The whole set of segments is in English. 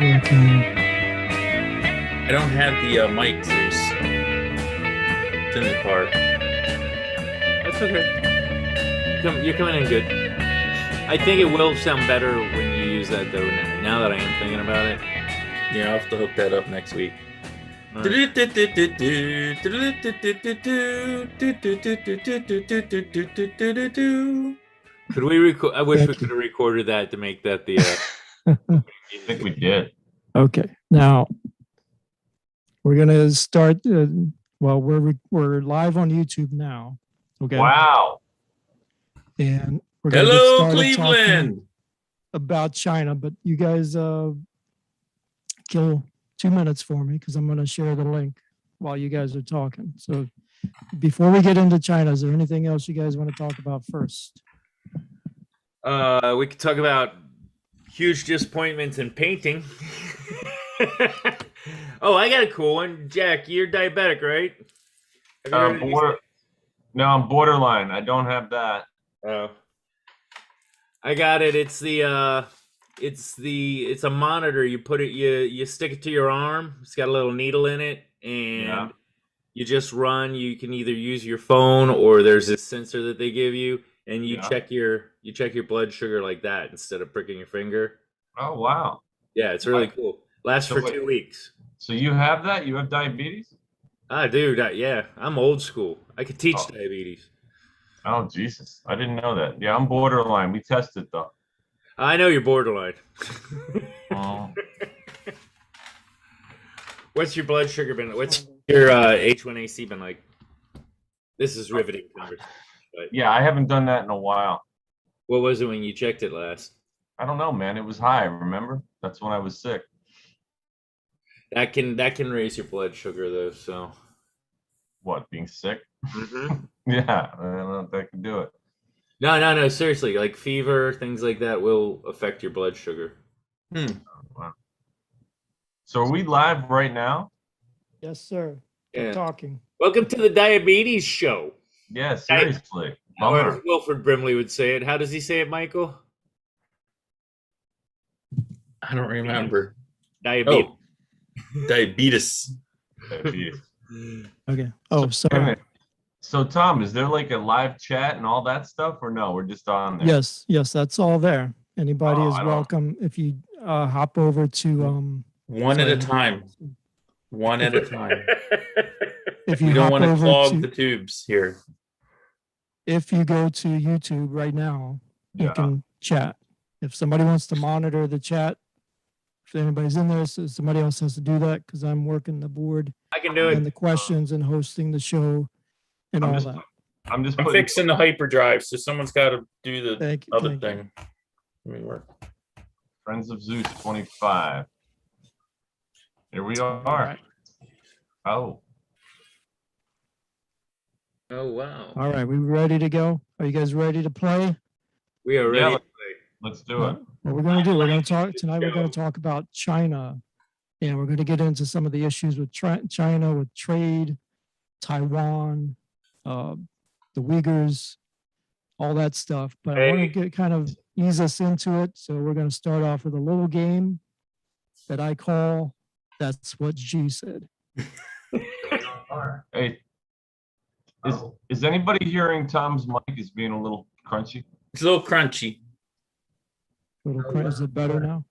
working. I don't have the mic, Zeus. It's in the car. That's okay. You're coming in good. I think it will sound better when you use that, though, now that I am thinking about it. Yeah, I'll have to hook that up next week. All right. Could we record? I wish we could have recorded that to make that the. I think we did. Okay, now we're gonna start. Well, we're live on YouTube now. Okay. Wow. And we're gonna get Hello, started Cleveland. talking about China, but you guys kill 2 minutes for me because I'm gonna share the link while you guys are talking. So before we get into China, is there anything else you guys want to talk about first? We could talk about huge disappointments in painting. Oh, I got a cool one. Jack, you're diabetic, right? Have you heard of these? No, I'm borderline. I don't have that. Oh, I got it. It's a monitor. You put it, you stick it to your arm. It's got a little needle in it, and you just run. You can either use your phone or there's this sensor that they give you, and you check your blood sugar like that instead of pricking your finger. Oh, wow. Yeah, it's really cool. Lasts for 2 weeks. So you have that? You have diabetes? Dude, yeah, I'm old school. I could teach diabetes. Oh, Jesus. I didn't know that. Yeah, I'm borderline. We tested, though. I know you're borderline. Oh. What's your blood sugar been? What's your H1AC been like? This is riveting conversation. Yeah, I haven't done that in a while. What was it when you checked it last? I don't know, man. It was high, remember? That's when I was sick. That can raise your blood sugar though. So What, being sick? mm-hmm. Yeah, I don't know if that can do it. No. Seriously, like fever, things like that will affect your blood sugar. Wow. So are we live right now? Yes, sir. Yeah. Keep talking. Welcome to the Diabetes Show. Yeah, seriously. However Bummer. Wilford Brimley would say it. How does he say it, Michael? I don't remember. Diabetes. Oh, diabetes. Diabetes. Okay. Oh, Wait a sorry. minute. So, Tom, is there like a live chat and all that stuff, or no? We're just on there. Yes, that's all there. Anybody Oh, is I don't- welcome if you hop over to One at a time. One at a time. if you We don't hop want to over clog to the tubes here. if you go to YouTube right now, you Yeah. can chat. If somebody wants to monitor the chat, if anybody's in there, so somebody else has to do that because I'm working the board I can do and it. the questions and hosting the show and all that. I'm just I'm putting fixing the hyperdrive, so someone's got to do the Thank you. other thank you. thing. Let me work. Friends of Zeus 25. Here we are. right. Oh, Oh wow. All right, we ready to go? Are you guys ready to play? We are Yeah, ready to play. let's do it. What we're going to do, we're going to talk tonight. We're going to talk about China, and we're going to get into some of the issues with China, with trade, Taiwan, the Uyghurs, all that stuff. But I want to get kind of ease us into it. So we're going to start off with a little game that I call "That's What Xi Said." Hey, is anybody hearing Tom's mic is being a little crunchy? It's a little crunchy. Is it better now?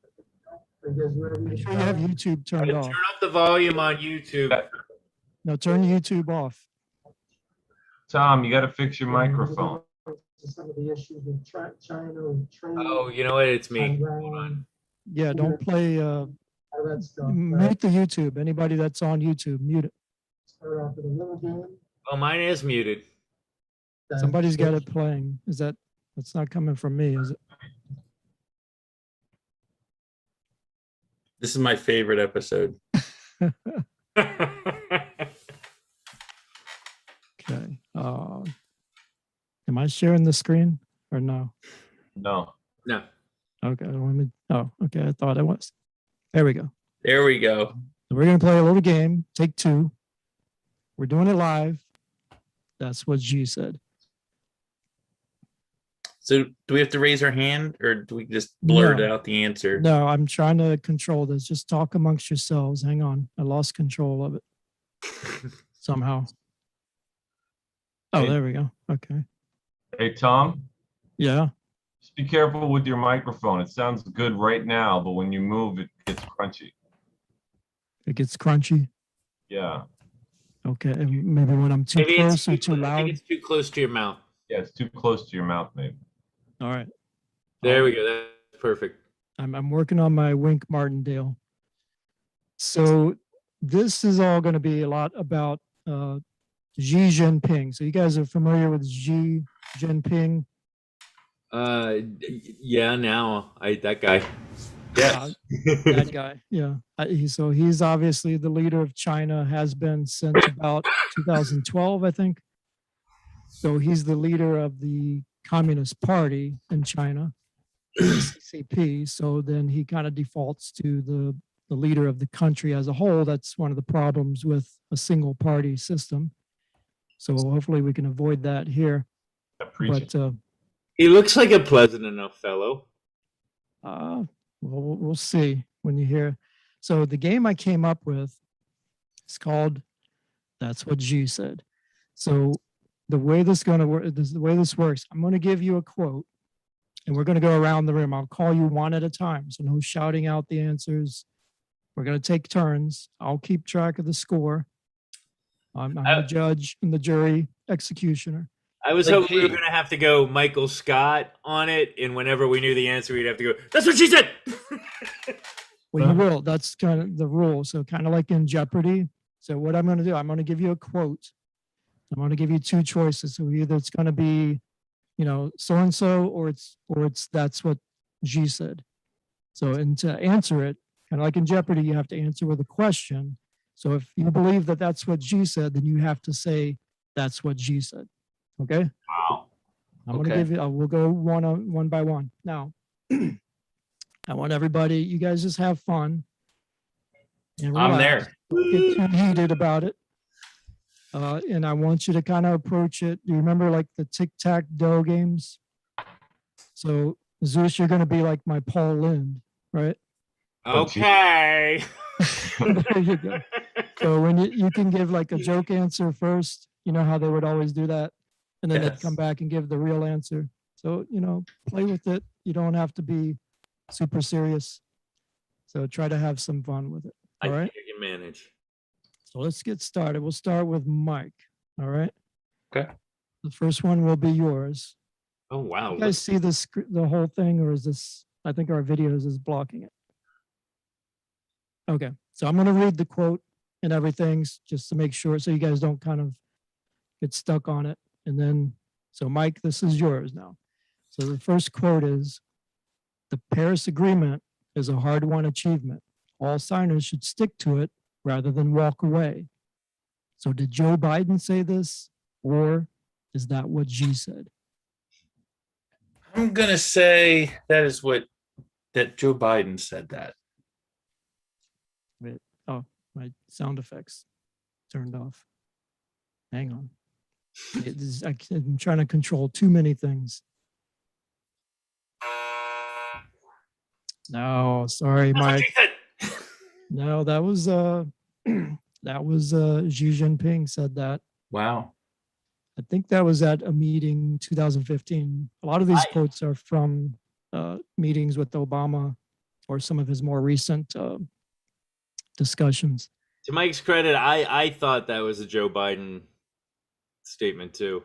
Make sure you have YouTube turned Turn off. up the volume on YouTube. No, turn YouTube off. Tom, you got to fix your microphone. Some of the issues with China and trade. Oh, you know what? It's me. Hold on. Yeah, don't play. Mute the YouTube. Anybody that's on YouTube, mute it. Oh, mine is muted. Somebody's got it playing. That's not coming from me, is it? This is my favorite episode. Okay. Am I sharing the screen or no? No. No. Okay. Okay. I thought I was. There we go. There we go. So we're gonna play a little game. Take two. We're doing it live. That's what G said. So do we have to raise our hand or do we just blurt No. out the answer? No, I'm trying to control this. Just talk amongst yourselves. Hang on. I lost control of it somehow. Oh, Hey. there we go. Okay. Hey, Tom, Yeah. just be careful with your microphone. It sounds good right now, but when you move, it gets crunchy. It gets crunchy. Yeah. Okay. Maybe when I'm too Maybe close or it's too I loud. think it's too close to your mouth. Yeah, it's too close to your mouth, maybe. All right. There we go. That's perfect. I'm working on my Wink Martindale. So this is all going to be a lot about Xi Jinping. So you guys are familiar with Xi Jinping? Yeah. Now that guy. Yes. That guy. Yeah. So he's obviously the leader of China, has been since about 2012, I think. So he's the leader of the Communist Party in China, CCP. So then he kind of defaults to the leader of the country as a whole. That's one of the problems with a single party system. So hopefully we can avoid that here. But He looks like a pleasant enough fellow. we'll see when you hear. So the game I came up with is called That's What Xi Said. So the way this works, I'm going to give you a quote and we're going to go around the room. I'll call you one at a time. So no shouting out the answers. We're going to take turns. I'll keep track of the score. I'm the judge and the jury executioner. I was hoping we were going to have to go Michael Scott on it, and whenever we knew the answer, we'd have to go, that's what she said! Well, you will. That's kind of the rule. So kind of like in Jeopardy. So what I'm going to do, I'm going to give you a quote. I'm going to give you two choices. So either it's going to be, so-and-so, or it's that's what Xi said. So, and to answer it, kind of like in Jeopardy, you have to answer with a question. So if you believe that that's what Xi said, then you have to say that's what Xi said. Okay? Wow. I'm going to give you, we'll go one by one. Now, I want everybody, you guys just have fun. And I'm there. Don't get too heated about it. And I want you to kind of approach it. You remember like the tic-tac-toe games? So Zeus, you're going to be like my Paul Lynde, right? Okay. There you go. So when you can give like a joke answer first, you know how they would always do that. And then they'd come back and give the real answer. So, play with it. You don't have to be super serious. So try to have some fun with it. All right. I think I can manage. So let's get started. We'll start with Mike. All right. Okay. The first one will be yours. Oh, wow. You guys see this, the whole thing, or is this, I think our videos is blocking it. Okay. So I'm going to read the quote and everything just to make sure so you guys don't kind of get stuck on it. And then, so Mike, this is yours now. So the first quote is, "The Paris Agreement is a hard-won achievement. All signers should stick to it rather than walk away." So did Joe Biden say this, or is that what Xi said? I'm gonna say that Joe Biden said that. Wait, oh, my sound effects turned off. Hang on. I'm trying to control too many things. No, sorry, Mike. No, that was that was Xi Jinping said that. Wow. I think that was at a meeting 2015. A lot of these quotes are from meetings with Obama or some of his more recent discussions. To Mike's credit, I thought that was a Joe Biden statement too.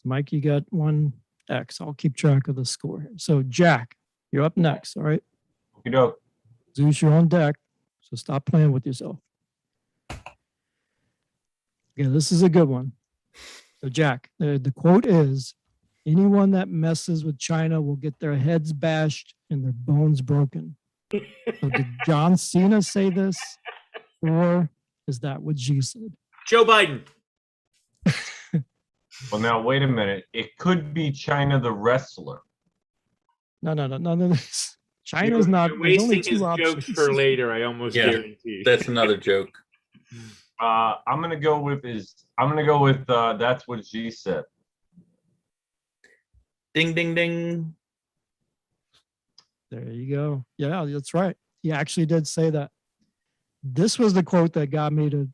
Mike, you got 1 X. I'll keep track of the score here. So Jack, you're up next. All right. Okey-doke. Zeus, you're on deck. So stop playing with yourself. Yeah, this is a good one. So Jack, the quote is, "Anyone that messes with China will get their heads bashed and their bones broken." So did John Cena say this, or is that what Xi said? Joe Biden. Well, now, wait a minute. It could be China the wrestler. No. China's not. You're There's only wasting his 2 options. jokes for later. I almost guarantee. That's another joke. I'm gonna go with that's what Xi said. Ding, ding, ding. There you go. Yeah, that's right. He actually did say that. This was the quote that got me to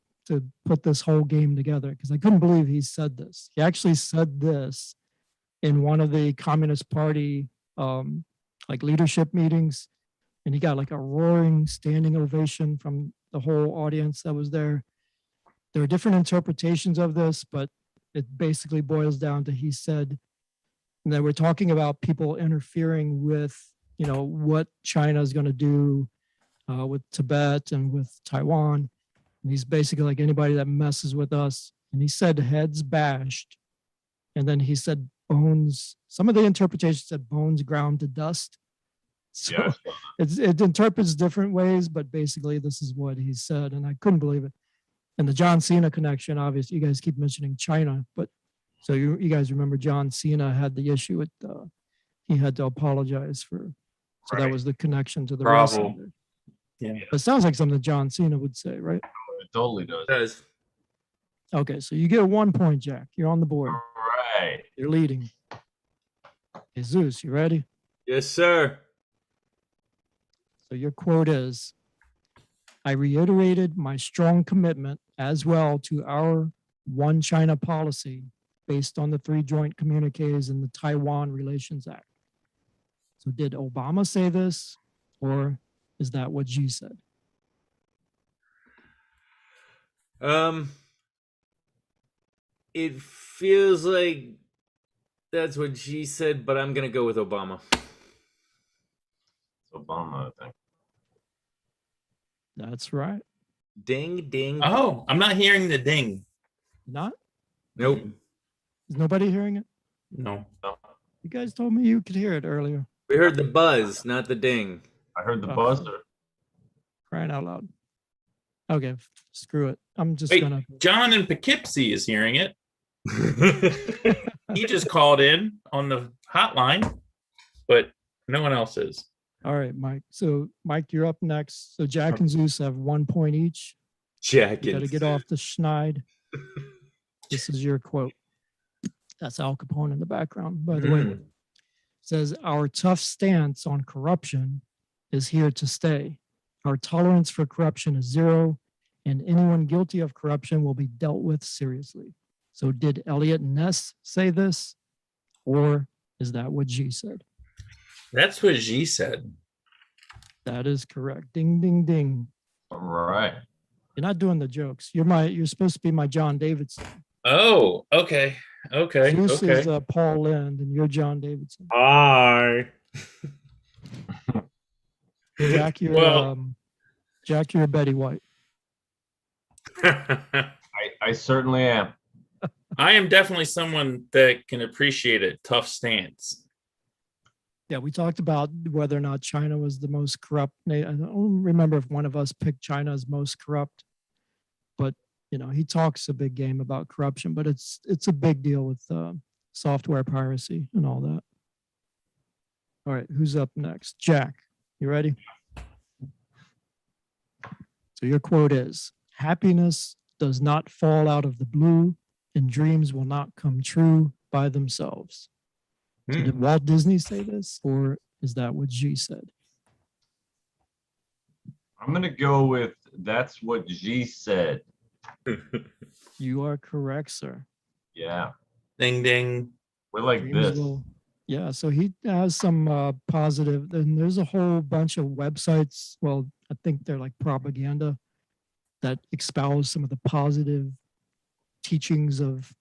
put this whole game together because I couldn't believe he said this. He actually said this in one of the Communist Party like leadership meetings, and he got like a roaring standing ovation from the whole audience that was there. There are different interpretations of this, but it basically boils down to he said that we're talking about people interfering with, what China is going to do with Tibet and with Taiwan. And he's basically like anybody that messes with us. And he said heads bashed. And then he said bones. Some of the interpretations said bones ground to dust. So it interprets different ways, but basically this is what he said. And I couldn't believe it. And the John Cena connection, obviously, you guys keep mentioning China, but so you guys remember John Cena had the issue with, he had to apologize for, so that was the connection to the wrestling. Yeah. It sounds like something John Cena would say, right? It totally does. It does. Okay, so you get 1 point, Jack. You're on the board. All right. You're leading. Hey, Zeus, you ready? Yes, sir. So your quote is, I reiterated my strong commitment as well to our one China policy based on the 3 joint communiques in the Taiwan Relations Act. So did Obama say this, or is that what Xi said? It feels like that's what she said, but I'm gonna go with Obama. Obama, I think. That's right. Ding, ding. Oh, I'm not hearing the ding. Not? Nope. Is nobody hearing it? No. You guys told me you could hear it earlier. We heard the buzz, not the ding. I heard the Oh. buzzer. Crying out loud. Okay, screw it. I'm just Wait, gonna. John in Poughkeepsie is hearing it. He just called in on the hotline, but no one else is. All right, Mike. So, Mike, you're up next. So, Jack and Zeus have 1 point each. Jack You got to and get off the schneid. This is your quote. That's Al Capone in the background, by the way. It says, our tough stance on corruption is here to stay. Our tolerance for corruption is 0, and anyone guilty of corruption will be dealt with seriously. So did Elliot Ness say this, or is that what Xi said? That's what Xi said. That is correct. Ding, ding, ding. All right. You're not doing the jokes. You're supposed to be my John Davidson. Oh, okay. Okay. Zeus Okay. is Paul Lind, and you're John Davidson. Hi. Jack, you're Well- Jack, you're Betty White. I certainly am. I am definitely someone that can appreciate a tough stance. Yeah, we talked about whether or not China was the most corrupt. I don't remember if one of us picked China as most corrupt, but he talks a big game about corruption, but it's a big deal with software piracy and all that. All right, who's up next? Jack, you ready? So your quote is, happiness does not fall out of the blue and dreams will not come true by themselves. So did Walt Disney say this, or is that what Xi said? I'm going to go with that's what Xi said. You are correct, sir. Yeah. Ding, ding. We're like Dreams this. will- Yeah, so he has some positive, and there's a whole bunch of websites. Well, I think they're like propaganda that espouse some of the positive teachings of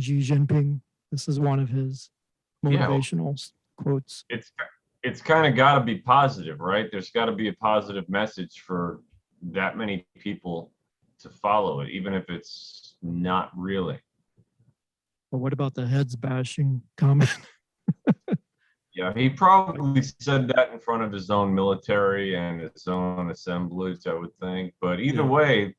Xi Jinping. This is one of his Yeah. motivational quotes. It's kind of got to be positive, right? There's got to be a positive message for that many people to follow it, even if it's not really. But what about the heads bashing comment? Yeah, he probably said that in front of his own military and his own assemblage, I would think. But either Yeah. way,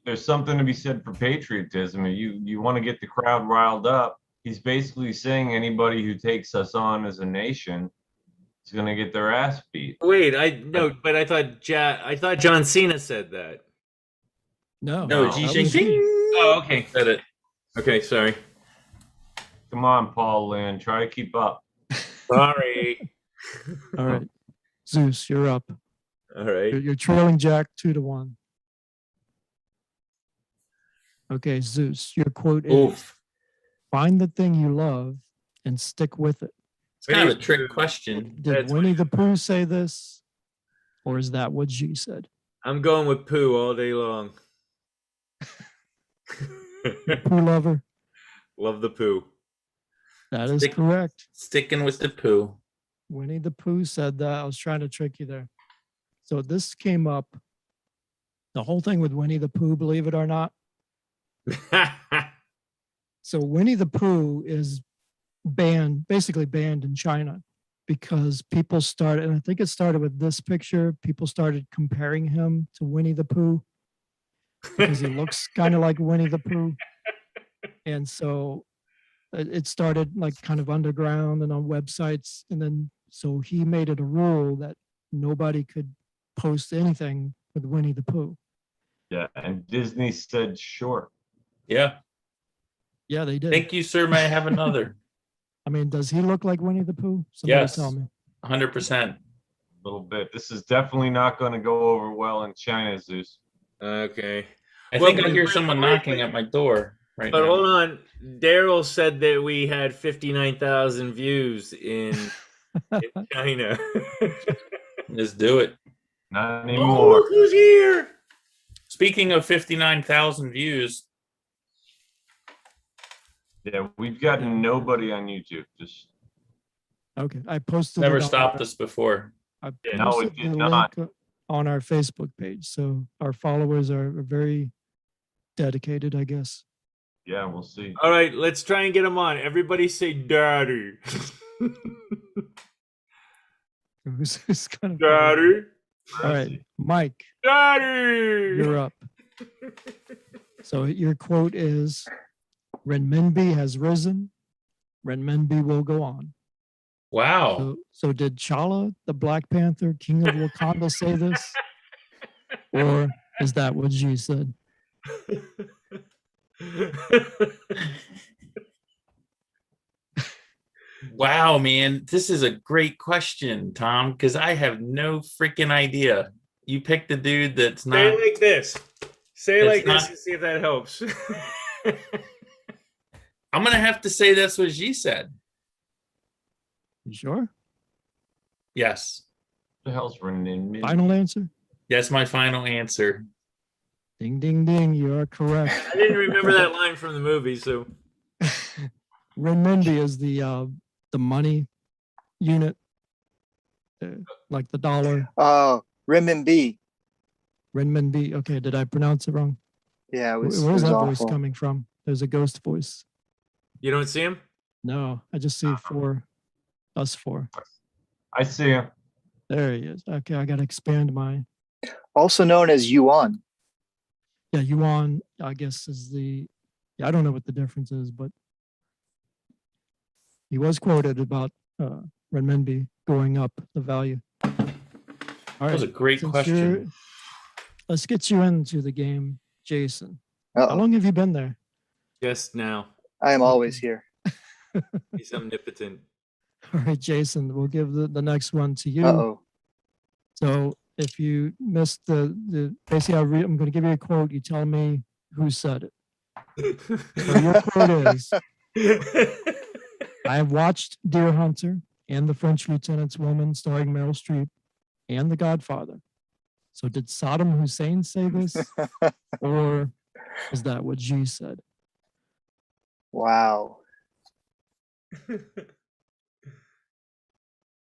there's something to be said for patriotism. And you want to get the crowd riled up. He's basically saying anybody who takes us on as a nation is going to get their ass beat. Wait, but I thought John Cena said that. No, No, that Xi was Jinping Oh, okay. said it. Okay, sorry. Come on, Paul Lynn. Try to keep up. Sorry. All right. Zeus, you're up. All right. You're trailing Jack 2-1. Okay, Zeus, your quote is Oof. find the thing you love and stick with it. It's kind of a trick question. Did That's Winnie the Pooh say this? Or is that what Xi said? I'm going with poo all day long. Pooh lover? Love the poo. That is correct. Sticking with the poo. Winnie the Pooh said that. I was trying to trick you there. So this came up. The whole thing with Winnie the Pooh, believe it or not. So Winnie the Pooh is basically banned in China because people started, and I think it started with this picture, people started comparing him to Winnie the Pooh because he looks kind of like Winnie the Pooh. And so it started like kind of underground and on websites. And then so he made it a rule that nobody could post anything with Winnie the Pooh. Yeah, and Disney said sure. Yeah. Yeah, they did. Thank you, sir. May I have another? I mean, does he look like Winnie the Pooh? Somebody Yes. tell me. 100%. A little bit. This is definitely not going to go over well in China, Zeus. Okay. I Well, think I hear someone knocking at my door right But now. hold on. Daryl said that we had 59,000 views in China. Let's do it. Not Oh, anymore. look who's here. Speaking of 59,000 views, Yeah, we've gotten nobody on YouTube. Just Okay, I posted never it on stopped our- us before. I Yeah, no, posted it did the not. link on our Facebook page, so our followers are very dedicated, I guess. Yeah, we'll see. All right, let's try and get him on. Everybody say daddy. Who's gonna Daddy. All right, Mike, Daddy. you're up. So your quote is, "Renminbi has risen, renminbi will go on." Wow. So did T'Challa, the Black Panther, King of Wakanda, say this, or is that what Xi said? Wow, man. This is a great question, Tom, because I have no freaking idea. You picked a dude that's Say not. it like this. Say it It's like this not- and see if that helps. I'm going to have to say that's what Xi said. You sure? Yes. What the hell's renminbi? Final answer? That's my final answer. Ding, ding, ding. You are correct. I didn't remember that line from the movie, so Renminbi is the money unit, like the dollar. Oh, renminbi. Renminbi. Okay, did I pronounce it wrong? Yeah, it was, Where's it was that voice awful. coming from? There's a ghost voice. you don't see him? No, I just see us four. I see him. There he is. Okay, I got to expand my. Also known as yuan. Yeah, yuan, I guess, is the. Yeah, I don't know what the difference is, but he was quoted about renminbi going up the value. All That was a great since question. let's get you into the game, Jason. Uh-oh. How long have you been there? Just now. I am always here. He's omnipotent. All right, Jason, we'll give the next one to you. Uh-oh. So if you missed basically, I'm going to give you a quote. You tell me who said it. So your quote is, I have watched Deer Hunter and The French Lieutenant's Woman starring Meryl Streep and The Godfather. So did Saddam Hussein say this, or is that what Xi said? Wow.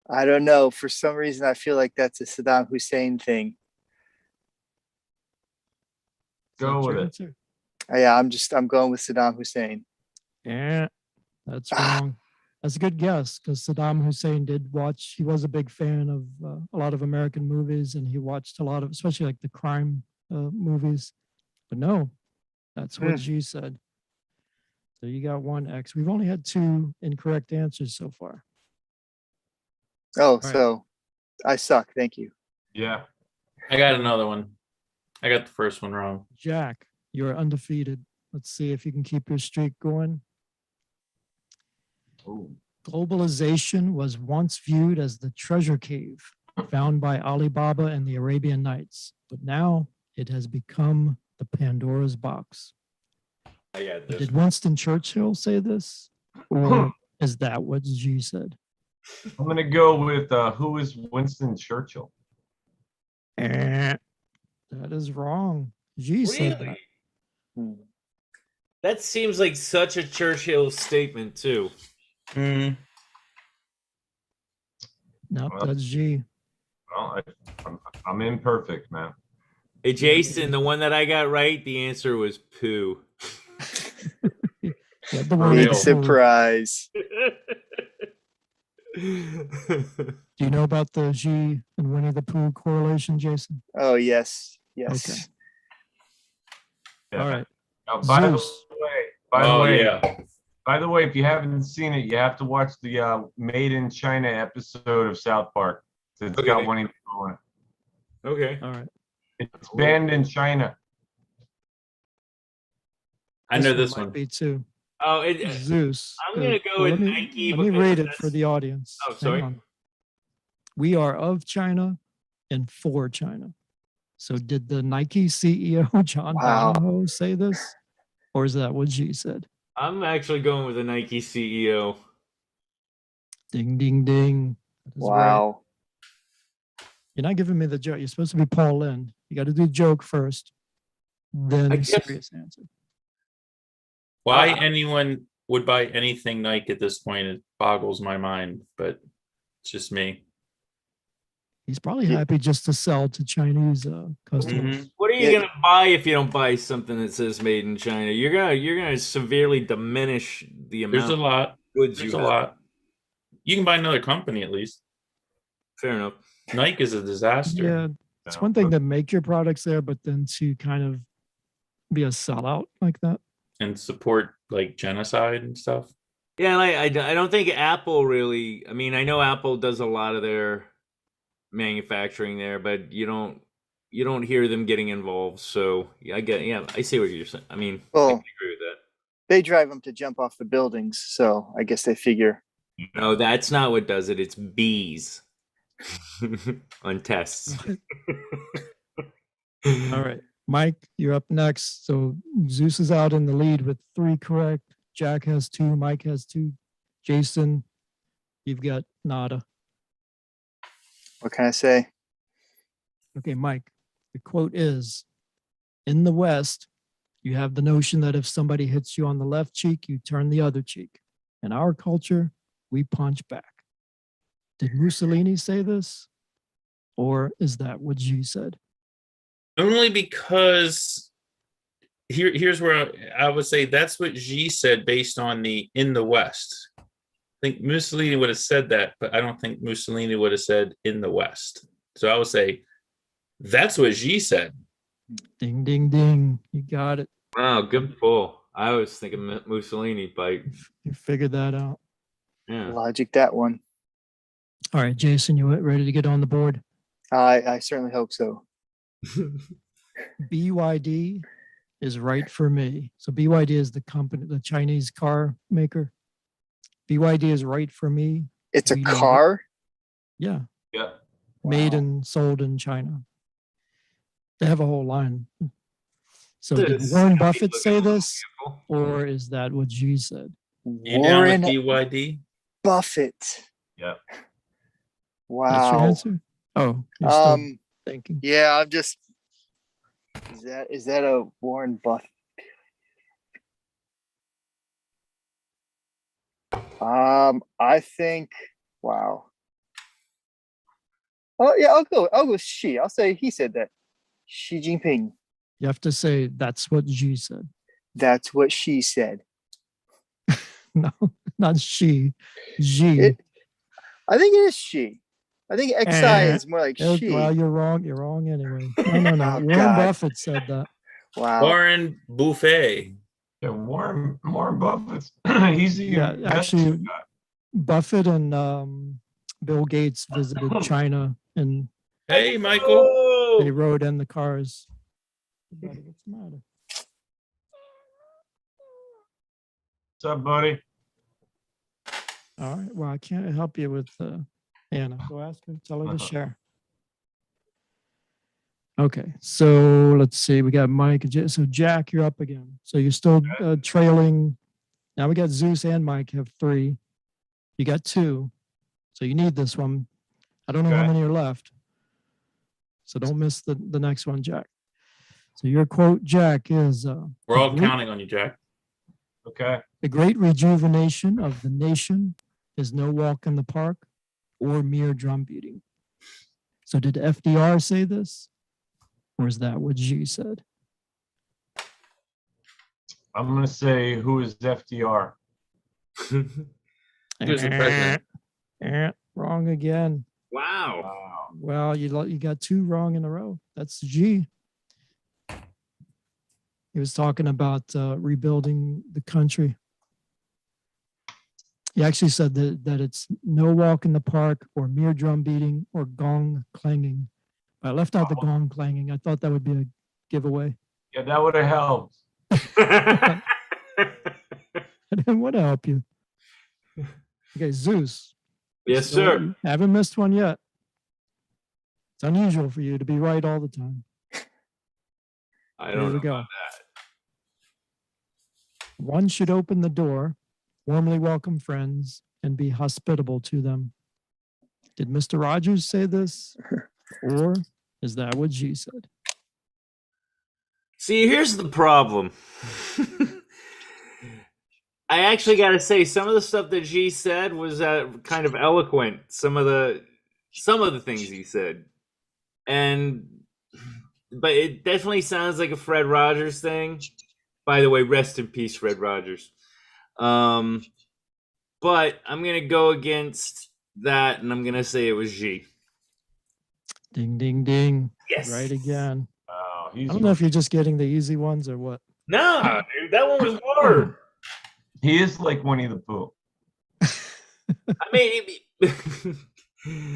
I don't know. For some reason, I feel like that's a Saddam Hussein thing. Is that Go your with it. answer? Yeah, I'm going with Saddam Hussein. Yeah, that's wrong. That's a good guess because Saddam Hussein did watch. He was a big fan of a lot of American movies, and he watched a lot of, especially like the crime movies. But no, that's what Xi said. So you got 1 X. We've only had 2 incorrect answers so far. Oh, right. so I suck. Thank you. Yeah. I got another one. I got the first one wrong. Jack, you're undefeated. Let's see if you can keep your streak going. Ooh. Globalization was once viewed as the treasure cave found by Alibaba and the Arabian Nights, but now it has become the Pandora's box. I got But this. did Winston Churchill say this? Or is that what Xi said? I'm gonna go with who is Winston Churchill? That is wrong. Xi said that. Really? Hmm. That seems like such a Churchill statement too. Mm, Nope, Well, that's Xi. Well, I'm imperfect, man. Hey Jason, the one that I got right, the answer was poo. Yeah, the For one Big real. surprise. Do you know about the Xi and Winnie the Pooh correlation, Jason? Oh, yes. Yes. Yeah. All right. Now, by the Zeus. way, by the oh way, yeah. by the way, if you haven't seen it, you have to watch the Made in China episode of South Park. It's Okay. got Winnie the Pooh on it. Okay. All right. It's banned in China. I know this might one. be too. Oh, Zeus. I'm gonna go with Nike Let me because read it that's- for the audience. Oh, Hang sorry. on. We are of China and for China. So did the Nike CEO John Wow. Donahoe say this? Or is that what Xi said? I'm actually going with the Nike CEO. Ding, ding, ding. That is right. Wow. You're not giving me the joke. You're supposed to be Paul Lynn. You got to do joke first, then I guess- serious answer. Why anyone would buy anything Nike at this point, it boggles my mind, but it's just me. He's probably Yeah. happy just to sell to Chinese customers. Mhm. What are you Yeah. gonna buy if you don't buy something that says made in China? You're gonna severely diminish the amount There's a lot. of goods There's you a have. lot. You can buy another company at least. Fair enough. Nike is a disaster. Yeah, it's one thing to make your products there, but then to kind of be a sellout like that. And support like genocide and stuff. Yeah, and I don't think Apple really. I mean, I know Apple does a lot of their manufacturing there, but you don't hear them getting involved. So I see what you're saying. I mean, I Well, can agree with that. they drive them to jump off the buildings, so I guess they figure. No, that's not what does it. It's bees on tests. All right, Mike, you're up next. So Zeus is out in the lead with 3 correct. Jack has 2. Mike has 2. Jason, you've got nada. What can I say? Okay, Mike, the quote is, in the West, you have the notion that if somebody hits you on the left cheek, you turn the other cheek. In our culture, we punch back. Did Mussolini say this? Or is that what Xi said? Only because here's where I would say that's what Xi said based on the in the West. I think Mussolini would have said that, but I don't think Mussolini would have said in the West. So I would say that's what Xi said. Ding, ding, ding. You got it. Wow, good pull. I was thinking Mussolini, but You figured that out. yeah. Logic that one. All right, Jason, you ready to get on the board? I certainly hope so. BYD is right for me. So BYD is the company, the Chinese car maker. BYD is right for me. It's a We know that- car. Yeah, Yeah. made Wow. and sold in China. They have a whole line. So It's did a Warren snippy Buffett looking say little this, vehicle. or is that what Xi said? You down with Warren BYD? Buffett. Yeah. That's your Wow. answer? Oh, you're still thinking. Yeah, I'm just. Is that a Warren Buffett? I think. Wow. Oh yeah, I'll go Xi. I'll say he said that. Xi Jinping. You have to say that's what Xi said. That's what she said. No, not she. Xi. I think it is she. I think XI is more like she. Well, you're wrong. You're wrong anyway. No. Oh, Warren God. Buffett said that. Wow. Warren Buffet. Yeah, Warren Buffett's he's the Yeah, investment actually, guy. Buffett and Bill Gates visited China and Hey, Michael. they Oh, rode in the cars. What's the matter? What's up, buddy? All right. Well, I can't help you with Anna. Go ask her. Tell her to share. Okay. So let's see. We got Mike and Jack. So Jack, you're up again. So you're still trailing. Now we got Zeus and Mike have 3. You got 2. So you need this one. I don't know how many are left. So don't miss the next one, Jack. So your quote, Jack, is We're all counting on you, Jack. Okay. the great rejuvenation of the nation is no walk in the park or mere drum beating. So did FDR say this? Or is that what Xi said? I'm gonna say, who is FDR? Who's the president? Wrong again. Wow. Wow. Well, you got 2 wrong in a row. That's Xi. He was talking about rebuilding the country. He actually said that it's no walk in the park or mere drum beating or gong clanging. I left out the gong clanging. I thought that would be a giveaway. Yeah, that would have helped. I didn't want to help you. Okay, Zeus. Yes, So sir. you haven't missed one yet. It's unusual for you to be right all the time. I Here don't we know go. about One should open the door, warmly welcome friends, and be hospitable to them. Did Mr. Rogers say this? Or is that what Xi said? See, here's the problem. I actually got to say, some of the stuff that Xi said was kind of eloquent. Some of the things he said, but it definitely sounds like a Fred Rogers thing. By the way, rest in peace, Fred Rogers. But I'm gonna go against that, and I'm gonna say it was Xi. Ding, ding, ding. Yes. Right again. Wow, I don't know if you're just getting the easy ones or what. Nah, dude, that one was hard. he is like Winnie the Pooh. I mean,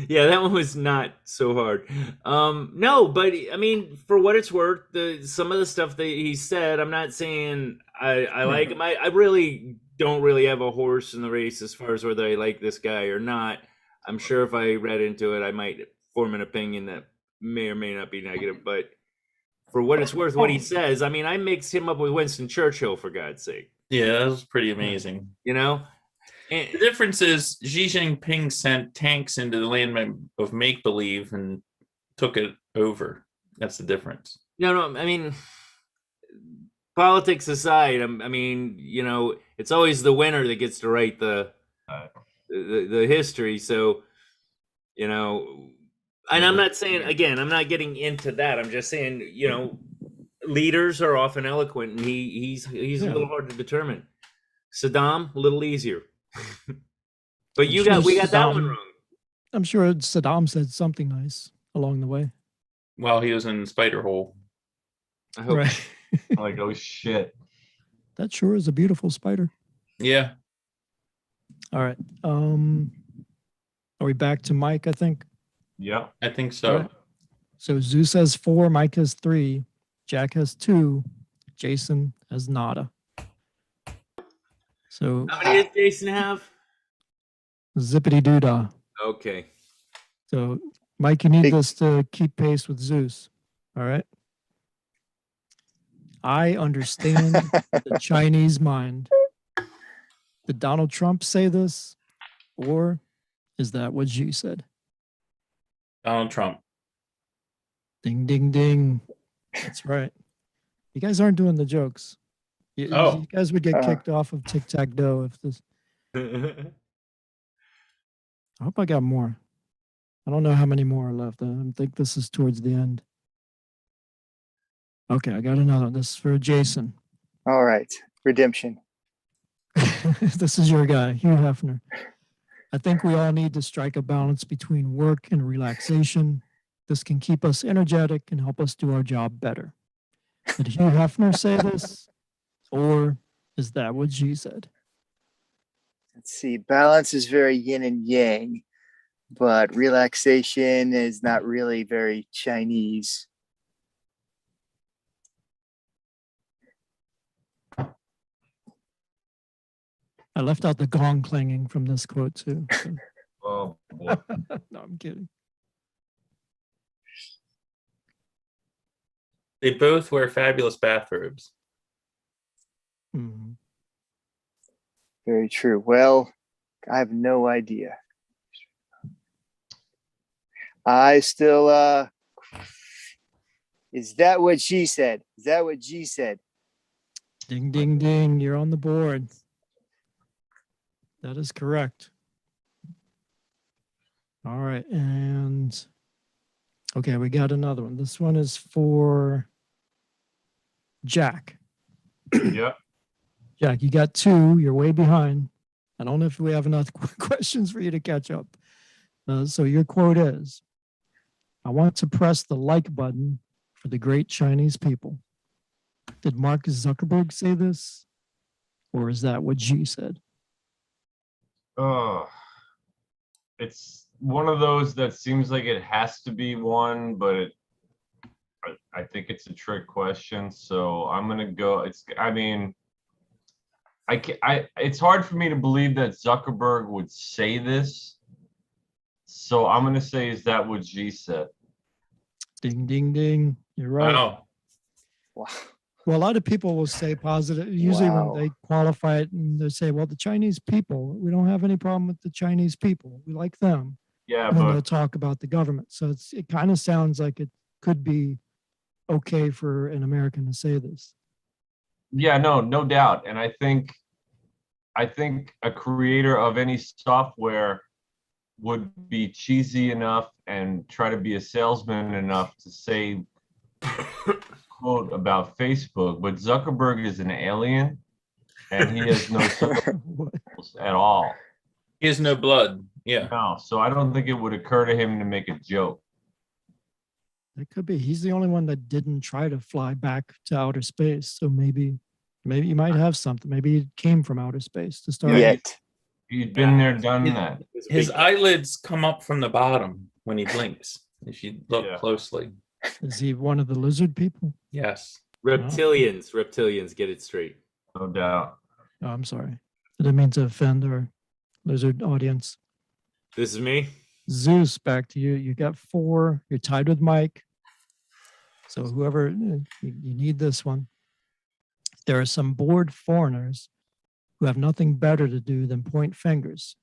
yeah, that one was not so hard. No, but I mean, for what it's worth, some of the stuff that he said, I'm not saying I like him. I really don't really have a horse in the race as far as whether I like this guy or not. I'm sure if I read into it, I might form an opinion that may or may not be negative. But for what it's worth, what he says, I mean, I mixed him up with Winston Churchill, for God's sake. Yeah, that was pretty amazing. You know? The difference is Xi Jinping sent tanks into the land of make-believe and took it over. That's the difference. No, I mean, politics aside, I mean, you know, it's always the winner that gets to write the history. So, you know, and I'm not saying, again, I'm not getting into that. I'm just saying, you know, leaders are often eloquent, and he's a little hard to determine. Saddam, a little easier. But we got that one wrong. I'm sure Saddam said something nice along the way. While he was in the spider hole. I hope. Right. Like, oh shit. That sure is a beautiful spider. Yeah. All right. Are we back to Mike, I think? Yeah. I think so. Right. So Zeus has 4, Mike has 3, Jack has 2, Jason has nada. So How many did Jason have? zippity doo dah. Okay. So Mike, you need this to keep pace with Zeus. All right. I understand the Chinese mind. Did Donald Trump say this? Or is that what Xi said? Donald Trump. Ding, ding, ding. That's right. You guys aren't doing the jokes. You guys would get kicked off of tic-tac-toe if this. I hope I got more. I don't know how many more are left. I think this is towards the end. Okay, I got another one. This is for Jason. All right. Redemption. This is your guy, Hugh Hefner. I think we all need to strike a balance between work and relaxation. This can keep us energetic and help us do our job better. Did Hugh Hefner say this? Or is that what Xi said? Let's see. Balance is very yin and yang, but relaxation is not really very Chinese. I left out the gong clanging from this quote too. so. Oh boy. No, I'm kidding. They both wear fabulous bathrobes. Mhm. Very true. Well, I have no idea. I still is that what she said? Is that what G said? Ding, ding, ding. You're on the board. That is correct. All right. And okay, we got another one. This one is for Jack. Yep. Jack, you got two. You're way behind. I don't know if we have enough questions for you to catch up. So your quote is, I want to press the like button for the great Chinese people. Did Mark Zuckerberg say this? Or is that what Xi said? Oh, it's one of those that seems like it has to be one, but I think it's a trick question. So I'm gonna go. It's hard for me to believe that Zuckerberg would say this. So I'm gonna say, is that what Xi said? Ding, ding, ding. You're right. Wow. Wow. Well, a lot of people will say positive. Usually Wow. when they qualify it and they say, well, the Chinese people, we don't have any problem with the Chinese people. We like them. Yeah, And then they'll but talk about the government. So it kind of sounds like it could be okay for an American to say this. yeah, no doubt. And I think a creator of any software would be cheesy enough and try to be a salesman enough to say quote about Facebook, but Zuckerberg is an alien and he has no skills at all. He has no blood. Yeah. No, so I don't think it would occur to him to make a joke. It could be. He's the only one that didn't try to fly back to outer space. So maybe you might have something. Maybe it came from outer space to start. Yet. He's been there, done that. His eyelids come up from the bottom when he blinks, if you look Yeah. closely. Is he one of the lizard people? Yes. Reptilians, get it straight. No doubt. Oh, I'm sorry. I didn't mean to offend our lizard audience. This is me. Zeus, back to you. You got 4. You're tied with Mike. So whoever, you need this one. There are some bored foreigners who have nothing better to do than point fingers.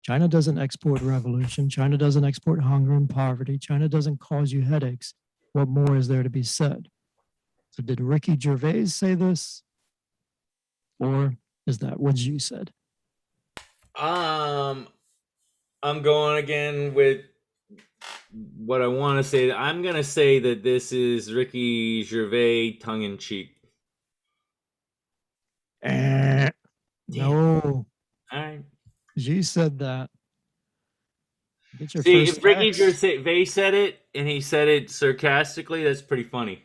China doesn't export revolution. China doesn't export hunger and poverty. China doesn't cause you headaches. What more is there to be said? So did Ricky Gervais say this? Or is that what you said? I'm going again with what I want to say. I'm going to say that this is Ricky Gervais tongue in cheek. No. All right. Xi said that. Get your See, first if Ricky X. Gervais said it and he said it sarcastically, that's pretty funny.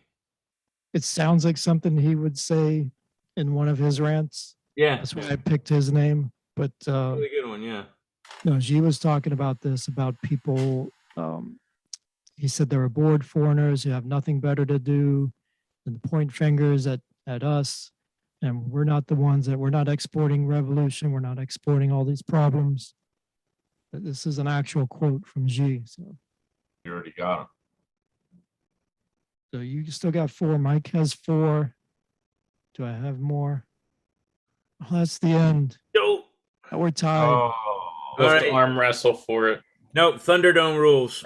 It sounds like something he would say in one of his rants. Yeah. That's why I picked his name. But Really good one, yeah. no, Xi was talking about this, about people. He said there were bored foreigners who have nothing better to do than to point fingers at us. And we're not the ones that we're not exporting revolution. We're not exporting all these problems. But this is an actual quote from Xi. So You already got him. you still got 4. Mike has 4. Do I have more? Oh, that's the end. Nope. We're tied. Oh, We'll have to right. arm wrestle for it. Nope. Thunderdome rules.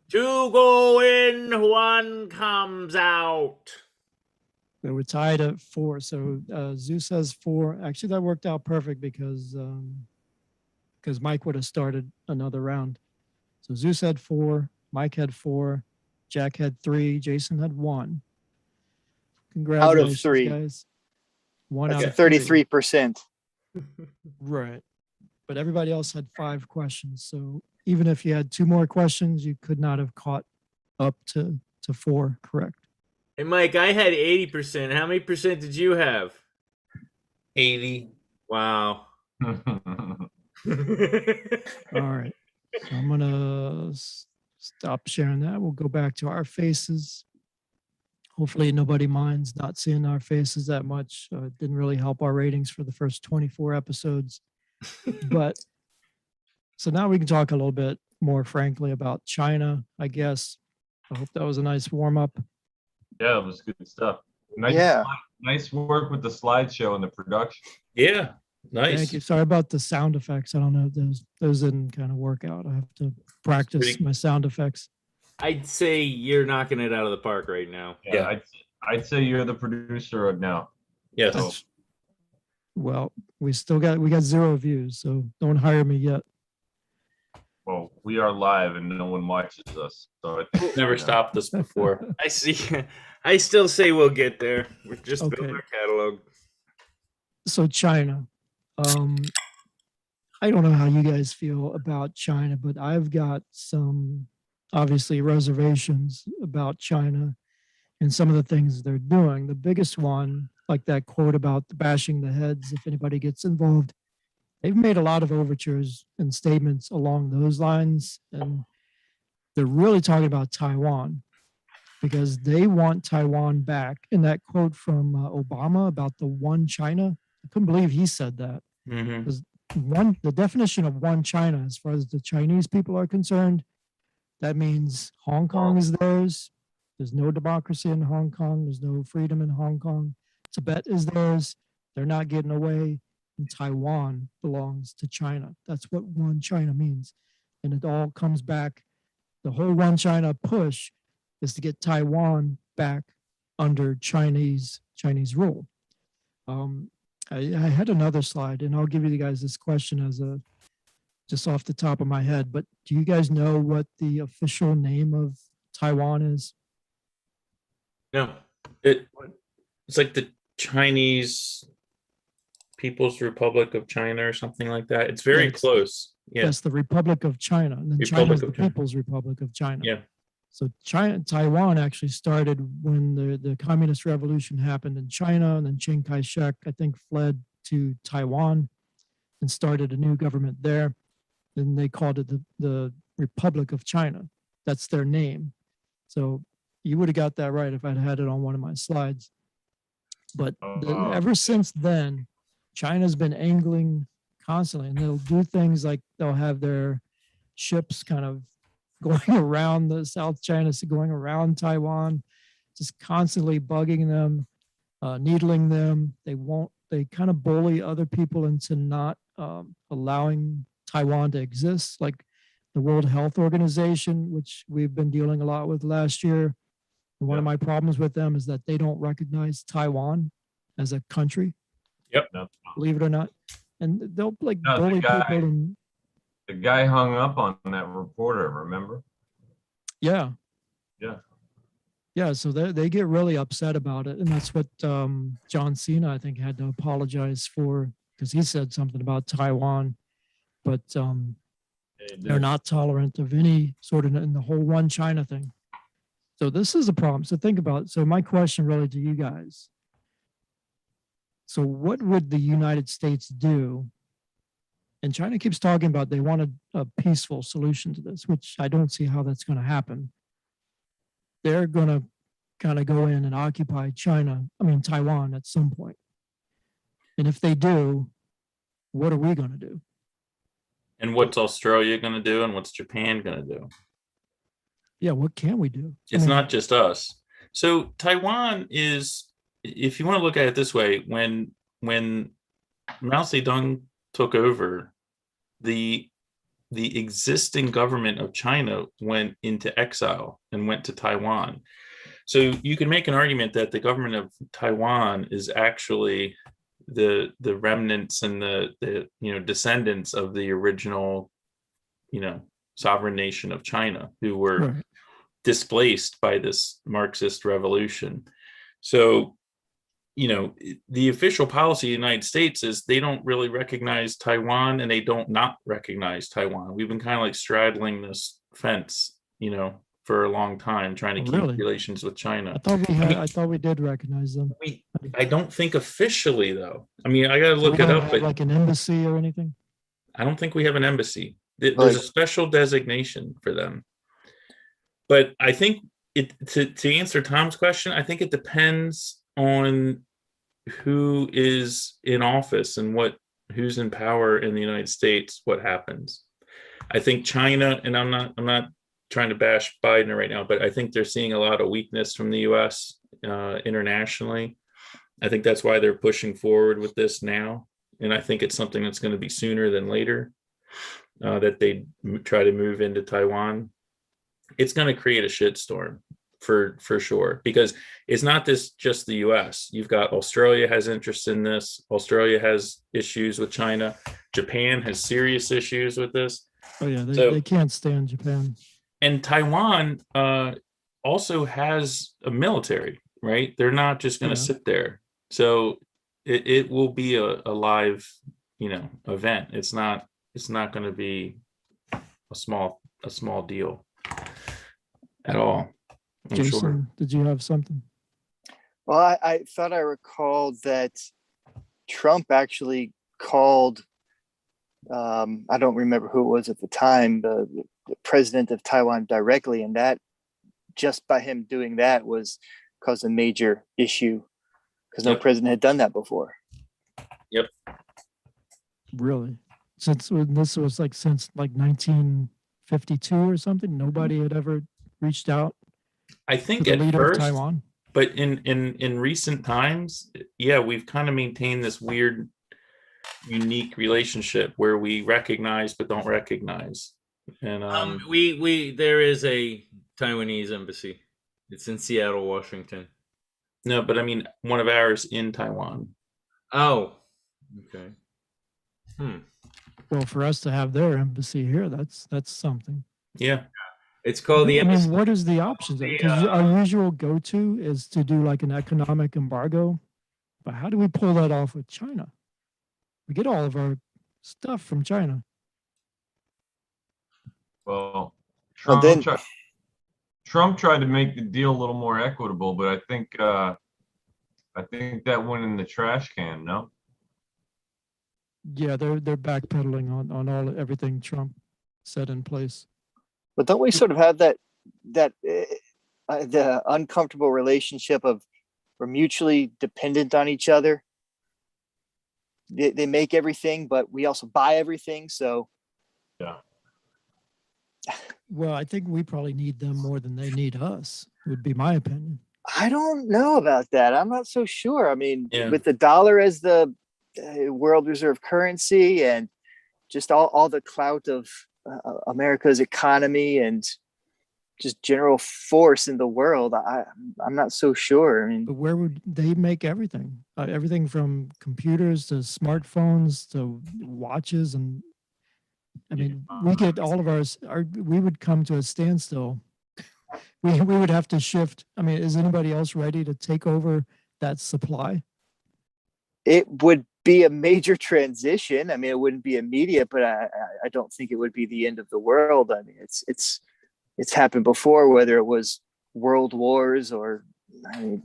2 go in, 1 comes out. So we're tied at 4. So Zeus has 4. Actually, that worked out perfect because Mike would have started another round. So Zeus had 4, Mike had 4, Jack had 3, Jason had 1. Congratulations, 3. guys. 1 out That's of 33%. Right. But everybody else had 5 questions. So even if you had 2 more questions, you could not have caught up to 4 correct. Hey, Mike, I had 80%. How many percent did you have? 80. Wow. All right. So I'm going to stop sharing that. We'll go back to our faces. Hopefully nobody minds not seeing our faces that much. It didn't really help our ratings for the first 24 episodes. But so now we can talk a little bit more frankly about China, I guess. I hope that was a nice warm up. Yeah, it was good stuff. Nice, Yeah. nice work with the slideshow and the production. Yeah, nice. Thank you. Sorry about the sound effects. I don't know. Those didn't kind of work out. I have to practice Pretty- my sound effects. I'd say you're knocking it out of the park right now. Yeah. I'd say you're the producer of now. Yes. So, Well, we got 0 views, so don't hire me yet. well, we are live and no one watches us. So I think, Never stopped us before. I see. I still say we'll get there. We're just Okay. building our catalog. So China. I don't know how you guys feel about China, but I've got some obviously reservations about China and some of the things they're doing. The biggest one, like that quote about bashing the heads if anybody gets involved, they've made a lot of overtures and statements along those lines. And they're really talking about Taiwan because they want Taiwan back. In that quote from Obama about the one China, I couldn't believe he said that. Mhm. The definition of one China, as far as the Chinese people are concerned, that means Hong Kong is theirs. There's no democracy in Hong Kong. There's no freedom in Hong Kong. Tibet is theirs. They're not getting away. And Taiwan belongs to China. That's what one China means. And it all comes back. The whole one China push is to get Taiwan back under Chinese rule. I had another slide, and I'll give you guys this question as just off the top of my head. But do you guys know what the official name of Taiwan is? No. It's like the Chinese People's Republic of China or something like that. It's very Yes. close. Yeah. Yes, the Republic of China, and then China Republic is the of China. People's Republic of China. Yeah. So Taiwan actually started when the Communist Revolution happened in China, and then Chiang Kai-shek, I think, fled to Taiwan and started a new government there. And they called it the Republic of China. That's their name. So you would have got that right if I'd had it on one of my slides. But ever since then, China's been angling constantly, and they'll do things like they'll have their ships kind of going around the South China Sea, going around Taiwan, just constantly bugging them, needling them. They kind of bully other people into not allowing Taiwan to exist, like the World Health Organization, which we've been dealing a lot with last year. And one of my problems with them is that they don't recognize Taiwan as a country, believe it or not. And they'll like No, the bully guy- people and the guy hung up on that reporter, remember? yeah. Yeah. Yeah, so they get really upset about it. And that's what John Cena, I think, had to apologize for, because he said something about Taiwan. But they're not tolerant of any sort of in the whole one China thing. So this is a problem. So think about it. So my question really to you guys. So what would the United States do? And China keeps talking about they want a peaceful solution to this, which I don't see how that's going to happen. They're going to kind of go in and occupy Taiwan at some point. And if they do, what are we going to do? And what's Australia going to do? And what's Japan going to do? Yeah, what can we do? It's not just us. So Taiwan is, if you want to look at it this way, when Mao Zedong took over, the existing government of China went into exile and went to Taiwan. So you can make an argument that the government of Taiwan is actually the remnants and the descendants of the original sovereign nation of China, who were displaced by this Marxist revolution. So the official policy of the United States is they don't really recognize Taiwan, and they don't not recognize Taiwan. We've been kind of like straddling this fence, for a long time, trying to keep relations with China. I thought we did recognize them. I don't think officially, though. I got to look it up. But like an embassy or anything? I don't think we have an embassy. There's a special designation for them. But I think To answer Tom's question, I think it depends on who is in office and who's in power in the United States, what happens. I think China, and I'm not trying to bash Biden right now, but I think they're seeing a lot of weakness from the US internationally. I think that's why they're pushing forward with this now. And I think it's something that's going to be sooner than later that they try to move into Taiwan. It's going to create a shitstorm for sure, because it's not just the US. You've got Australia has interest in this. Australia has issues with China. Japan has serious issues with this. Oh yeah, they can't stand Japan. And Taiwan also has a military, right? They're not just going to sit there. So it will be a live, event. It's not going to be a small deal at all. I'm Jason, sure. did you have something? Well, I thought I recalled that Trump actually called, I don't remember who it was at the time, the president of Taiwan directly, and that just by him doing that caused a major issue because no president had done that before. Yep. Really? Since 1952 or something, nobody had ever reached out. I think to the at leader first, of Taiwan. But in recent times, we've kind of maintained this weird, unique relationship where we recognize but don't recognize. And there is a Taiwanese embassy. It's in Seattle, Washington. No, but I mean one of ours in Taiwan. Oh, okay. Well, for us to have their embassy here, that's something. Yeah. It's called the embassy. What is the options? Because our usual go-to is to do like an economic embargo. But how do we pull that off with China? We get all of our stuff from China. Well, Trump tried to make the deal a little more equitable, but I think that went in the trash can. No. Yeah, they're backpedaling on everything Trump set in place. But don't we sort of have the uncomfortable relationship of we're mutually dependent on each other? They make everything, but we also buy everything. So, yeah. Well, I think we probably need them more than they need us, would be my opinion. I don't know about that. I'm not so sure. I mean, with the dollar as the world reserve currency and just all the clout of America's economy and just general force in the world, I'm not so sure. I mean, but where would they make everything? Everything from computers to smartphones to watches, and I mean, we get all of ours. We would come to a standstill. We would have to shift. I mean, is anybody else ready to take over that supply? It would be a major transition. I mean, it wouldn't be immediate, but I don't think it would be the end of the world. I mean, it's happened before, whether it was world wars or, I mean,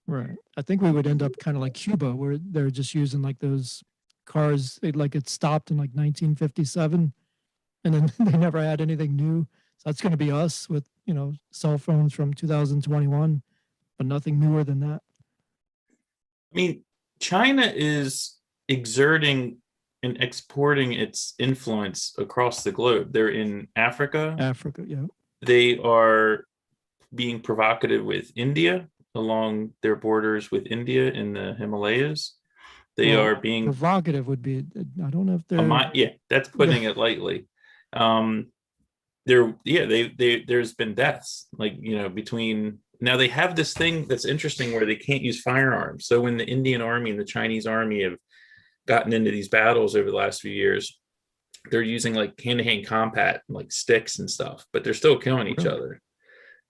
right. I think we would end up kind of like Cuba, where they're just using like those cars. It stopped in like 1957, and then they never had anything new. So that's going to be us with cell phones from 2021, but nothing newer than that. I mean, China is exerting and exporting its influence across the globe. They're in Africa. Yeah. They are being provocative with India along their borders with India in the Himalayas. They are being provocative would be, I don't know if they're that's putting it lightly. There's been deaths between. Now they have this thing that's interesting where they can't use firearms. So when the Indian army and the Chinese army have gotten into these battles over the last few years, they're using like hand-to-hand combat, like sticks and stuff, but they're still killing each other.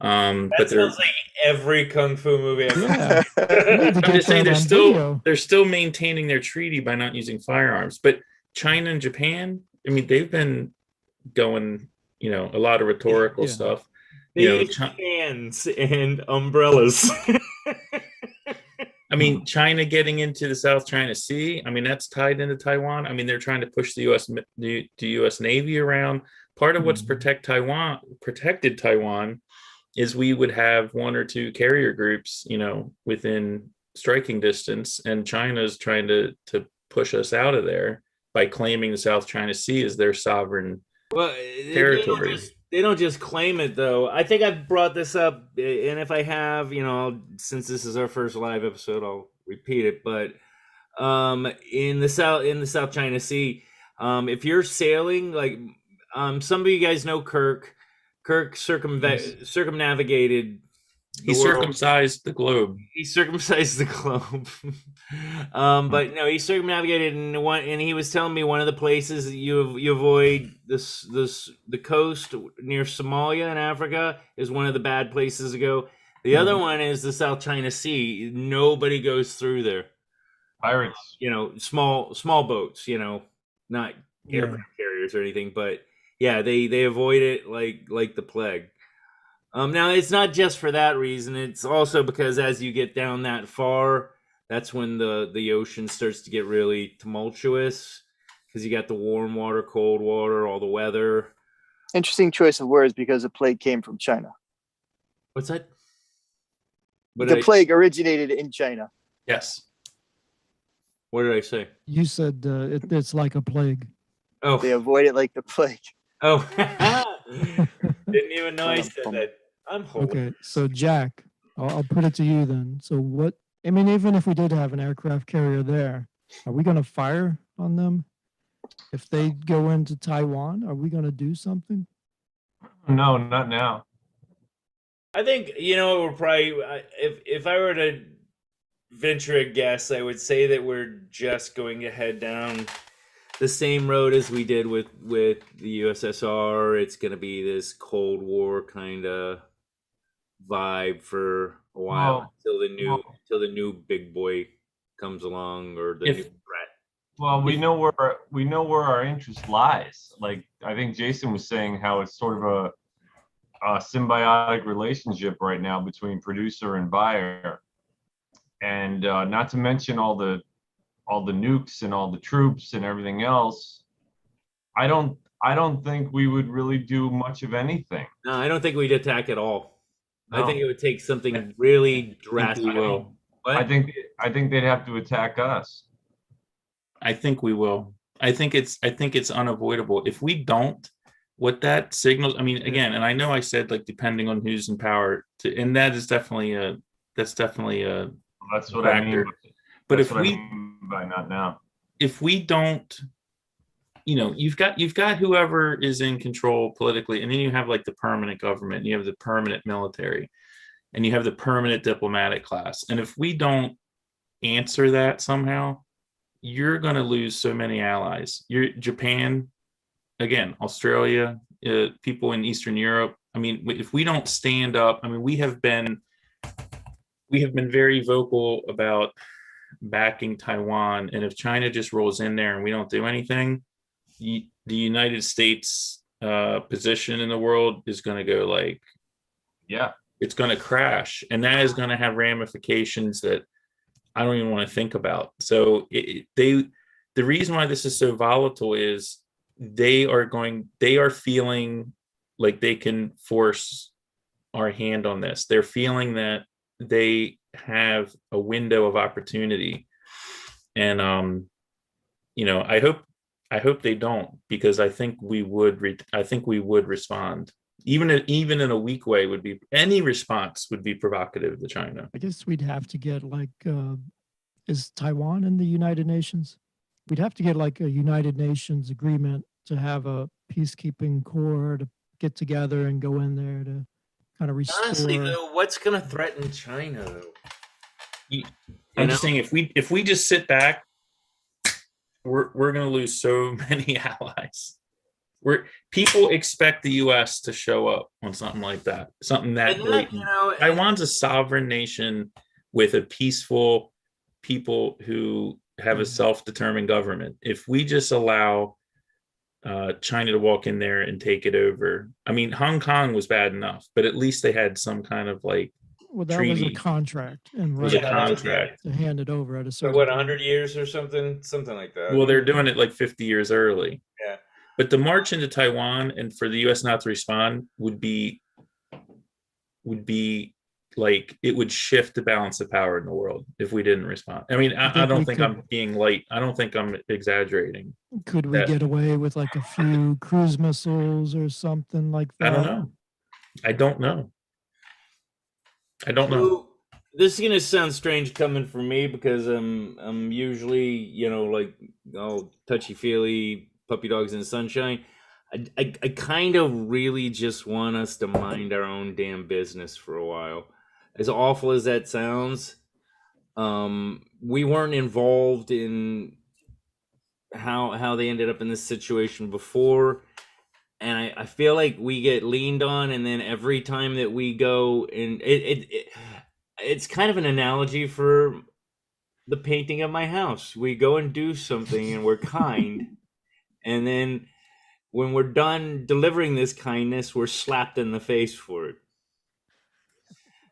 But sounds like every kung fu movie ever. Yeah. I'm just saying they're still maintaining their treaty by not using firearms. But China and Japan, I mean, they've been going, a lot of rhetorical stuff. Hands and umbrellas. I mean, China getting into the South China Sea. I mean, that's tied into Taiwan. I mean, they're trying to push the U.S. Navy around. Part of what's protected Taiwan is we would have one or two carrier groups, within striking distance, and China's trying to push us out of there by claiming the South China Sea as their sovereign territory. They don't just claim it, though. I think I've brought this up, and if I have, since this is our first live episode, I'll repeat it. But in the South China Sea, if you're sailing, like some of you guys know Kirk. Kirk circumnavigated. He circumcised the globe. He circumcised the globe. But no, he circumnavigated and he was telling me one of the places that you avoid the coast near Somalia in Africa is one of the bad places to go. The other one is the South China Sea. Nobody goes through there. Pirates. Small boats, not aircraft carriers or anything, but yeah, they avoid it like the plague. Now it's not just for that reason. It's also because as you get down that far, that's when the ocean starts to get really tumultuous because you got the warm water, cold water, all the weather. Interesting choice of words because the plague came from China. What's that? The plague originated in China. Yes. What did I say? You said it's like a plague. Oh, they avoid it like the plague. Oh, didn't even know I said that. I'm holding. Okay, so Jack, I'll put it to you then. So what? I mean, even if we did have an aircraft carrier there, are we going to fire on them if they go into Taiwan? Are we going to do something? No, not now. I think we're probably if I were to venture a guess, I would say that we're just going to head down the same road as we did with the USSR. It's going to be this Cold War kind of vibe for a while until the new big boy comes along or the new threat. Well, we know where our interest lies. Like I think Jason was saying, how it's sort of a symbiotic relationship right now between producer and buyer, and not to mention all the nukes and all the troops and everything else. I don't think we would really do much of anything. No, I don't think we'd attack at all. No. I think it would take something really drastic. I think they'd have to attack us. I think we will. I think it's unavoidable. If we don't, what that signals, I mean, again, and I know I said like depending on who's in power, and that's definitely a That's what factor. I mean. But if we by not now, if we don't, you've got whoever is in control politically, and then you have like the permanent government, and you have the permanent military, and you have the permanent diplomatic class. And if we don't answer that somehow, you're going to lose so many allies. Japan, again, Australia, people in Eastern Europe. I mean, if we don't stand up, I mean, we have been very vocal about backing Taiwan, and if China just rolls in there and we don't do anything, the United States position in the world is going to go like, it's going to crash, and that is going to have ramifications that I don't even want to think about. So the reason why this is so volatile is they are feeling like they can force our hand on this. They're feeling that they have a window of opportunity, and I hope they don't, because I think we would respond, even in a weak way. Any response would be provocative to China. I guess we'd have to get like is Taiwan in the United Nations? We'd have to get like a United Nations agreement to have a peacekeeping corps to get together and go in there to kind of restore. Honestly, though, what's going to threaten China, though? I'm just saying, if we just sit back, we're going to lose so many allies. People expect the U.S. to show up on something like that, something that blatant. Taiwan's a sovereign nation with a peaceful people who have a self-determined government. If we just allow China to walk in there and take it over, I mean, Hong Kong was bad enough, but at least they had some kind of like that treaty. was a contract, and was a contract to hand it over at a certain. So what, 100 years or something like that? Well, they're doing it like 50 years early. Yeah. But the march into Taiwan and for the U.S. not to respond would be would be like it would shift the balance of power in the world if we didn't respond. I mean, I think don't we think could- I'm being light. I don't think I'm exaggerating. Could we that- get away with like a few cruise missiles or something like that? I don't know. I don't know. I don't know. So, this is gonna sound strange coming from me because I'm usually, you know, like all touchy feely puppy dogs in the sunshine. I kind of really just want us to mind our own damn business for a while. As awful as that sounds, we weren't involved in how they ended up in this situation before, and I feel like we get leaned on, and then every time that we go, and it's kind of an analogy for the painting of my house. We go and do something, and we're kind, and then when we're done delivering this kindness, we're slapped in the face for it.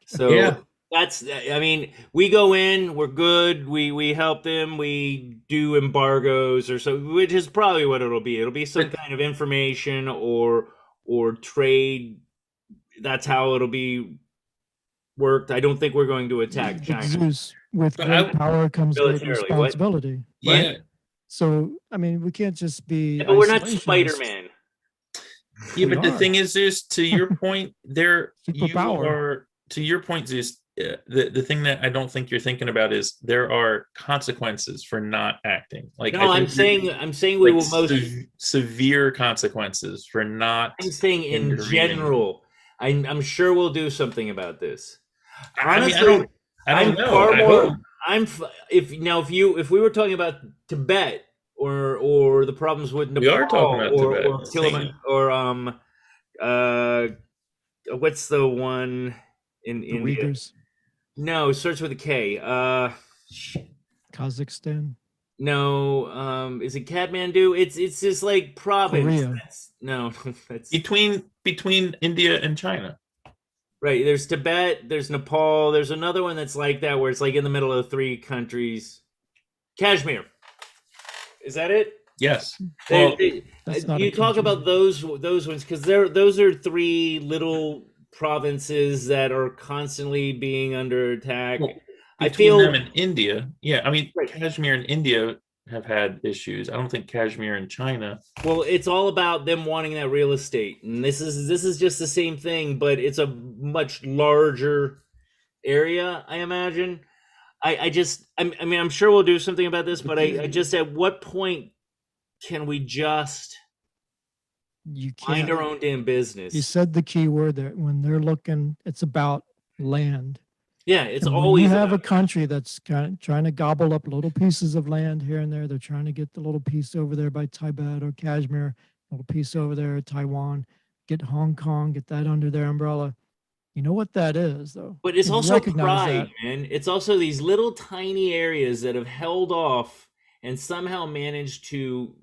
So Yeah. that's, I mean, we go in, we're good, we help them, we do embargoes or so, which is probably what it'll be. It'll be some kind of information or trade. That's how it'll be worked. I don't think we're going to attack But China. Zeus, with But great I- power comes great Militarily, what? responsibility. Yeah. So, I mean, we can't just be. Yeah, but we're not isolationists. Spider-Man. Yeah, We but the are. thing is, Zeus, to your point, you Superpower. are, to your point, Zeus, the thing that I don't think you're thinking about is there are consequences for not acting. Like, No, I I'm think saying we like will most. severe consequences for not. I'm saying in intervening. general. I'm sure we'll do something about this. I mean, Honestly, I don't I'm know. far I more. hope. If we were talking about Tibet or the problems with Nepal We are talking about or, Tibet. or Kilimanjaro or what's the one in The India? Uyghurs, No, it starts with a K. Kazakhstan, No, is it Kathmandu? It's this like province. Korea. No, that's Between India and China. right. There's Tibet, there's Nepal, there's another one that's like that where it's like in the middle of three countries. Kashmir. Is that it? Yes. They- Well, they- That's not you a talk country. about those ones because those are three little provinces that are constantly being under attack. Well, I between feel them and India, yeah. I mean, Right. Kashmir and India have had issues. I don't think Kashmir and China. well, it's all about them wanting that real estate, and this is just the same thing, but it's a much larger area, I imagine. I mean, I'm sure we'll do something about this, but I just at what point can we just You mind can't. our own damn business? You said the key word there. When they're looking, it's about land. Yeah, it's And when always you have a about- country that's kind of trying to gobble up little pieces of land here and there. They're trying to get the little piece over there by Tibet or Kashmir, little piece over there at Taiwan, get Hong Kong, get that under their umbrella. You know what that is, though. But it's You also recognize pride, that. man. It's also these little tiny areas that have held off and somehow managed to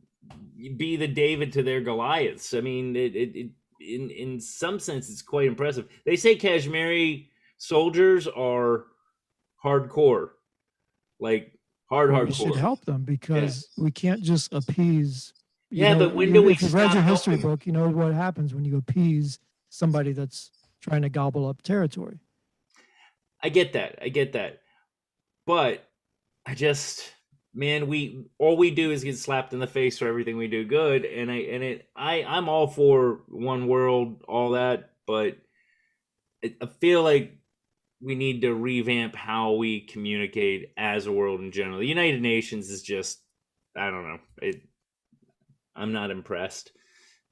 be the David to their Goliaths. I mean, in some sense, it's quite impressive. They say Kashmiri soldiers are hardcore, like Well, we should hardcore. help them because we can't just appease. Yeah, but when do we if you've read stop your history helping? book, you know what happens when you appease somebody that's trying to gobble up territory. I get that. But I just, man, all we do is get slapped in the face for everything we do good, and I'm all for one world, all that, but I feel like we need to revamp how we communicate as a world in general. The United Nations is just, I don't know, I'm not impressed.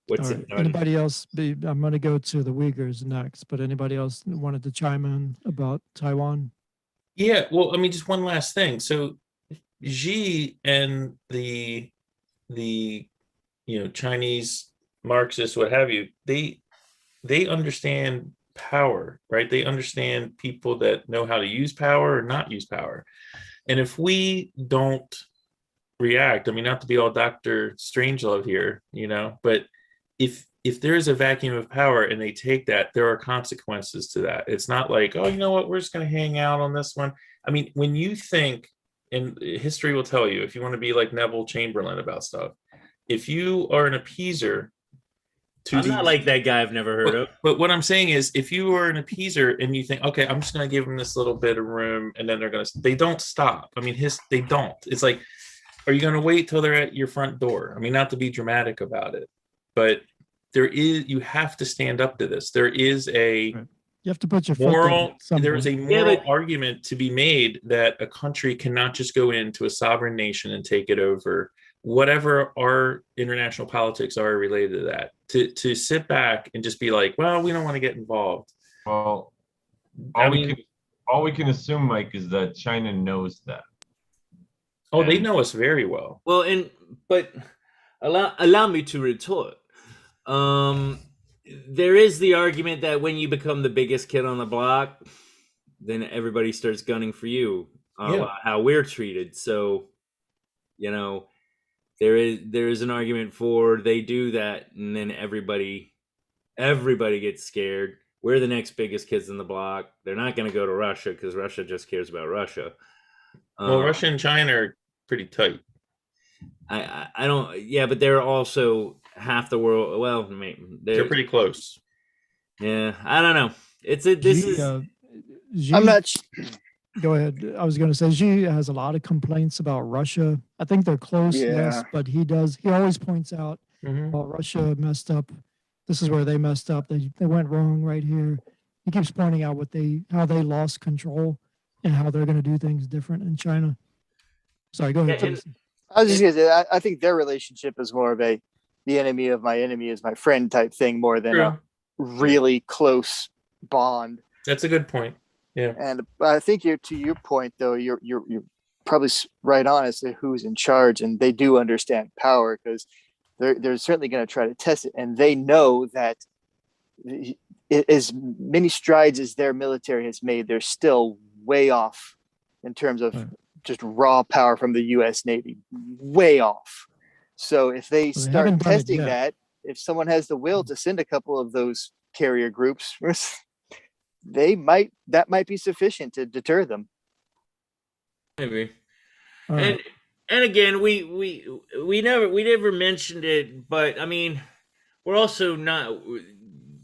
What's All it right. done? Anybody else? I'm going to go to the Uyghurs next, but anybody else wanted to chime in about Taiwan? Yeah. Well, I mean, just one last thing. So Xi and the Chinese Marxists, what have you, they understand power, right? They understand people that know how to use power or not use power. And if we don't react, I mean, not to be all Dr. Strangelove here, but if there is a vacuum of power and they take that, there are consequences to that. It's not like, oh, you know what, we're just going to hang out on this one. I mean, when you think, and history will tell you, if you want to be like Neville Chamberlain about stuff, if you are an appeaser, to I'm not like that guy I've never heard of. But what I'm saying is, if you are an appeaser and you think, okay, I'm just going to give them this little bit of room, and then they don't stop. I mean, they don't. It's like, are you going to wait till they're at your front door? I mean, not to be dramatic about it, but you have to stand up to this. There is a Right. You have to put your there is a moral argument to be made that a country cannot just go into a sovereign nation and take it over, whatever our international politics are related to that. To sit back and just be like, well, we don't want to get involved. Well, all we can assume, Mike, is that China knows that. Oh, they know us very well. Well, but allow me to retort. There is the argument that when you become the biggest kid on the block, then everybody starts gunning for you. How we're treated. So, there is an argument for they do that, and then everybody gets scared. We're the next biggest kids on the block. They're not going to go to Russia because Russia just cares about Russia. Well, Russia and China are pretty tight. I don't. Yeah, but they're also half the world. Well, they're pretty close. Yeah, I don't know. I'm not. Go ahead. I was going to say Xi has a lot of complaints about Russia. I think they're close, yes, but he always points out, well, Russia messed up. This is where they messed up. They went wrong right here. He keeps pointing out how they lost control and how they're going to do things different in China. Sorry, go ahead. I was just going to say, I think their relationship is more of the enemy of my enemy is my friend type thing, more than a really close bond. That's a good point. Yeah. And I think to your point, though, you're probably right on as to who's in charge, and they do understand power because they're certainly going to try to test it, and they know that as many strides as their military has made, they're still way off in terms of just raw power from the U.S. Navy, way off. So if they start testing that, if someone has the will to send a couple of those carrier groups, that might be sufficient to deter them. Maybe. And again, we never mentioned it, but I mean, we're also not.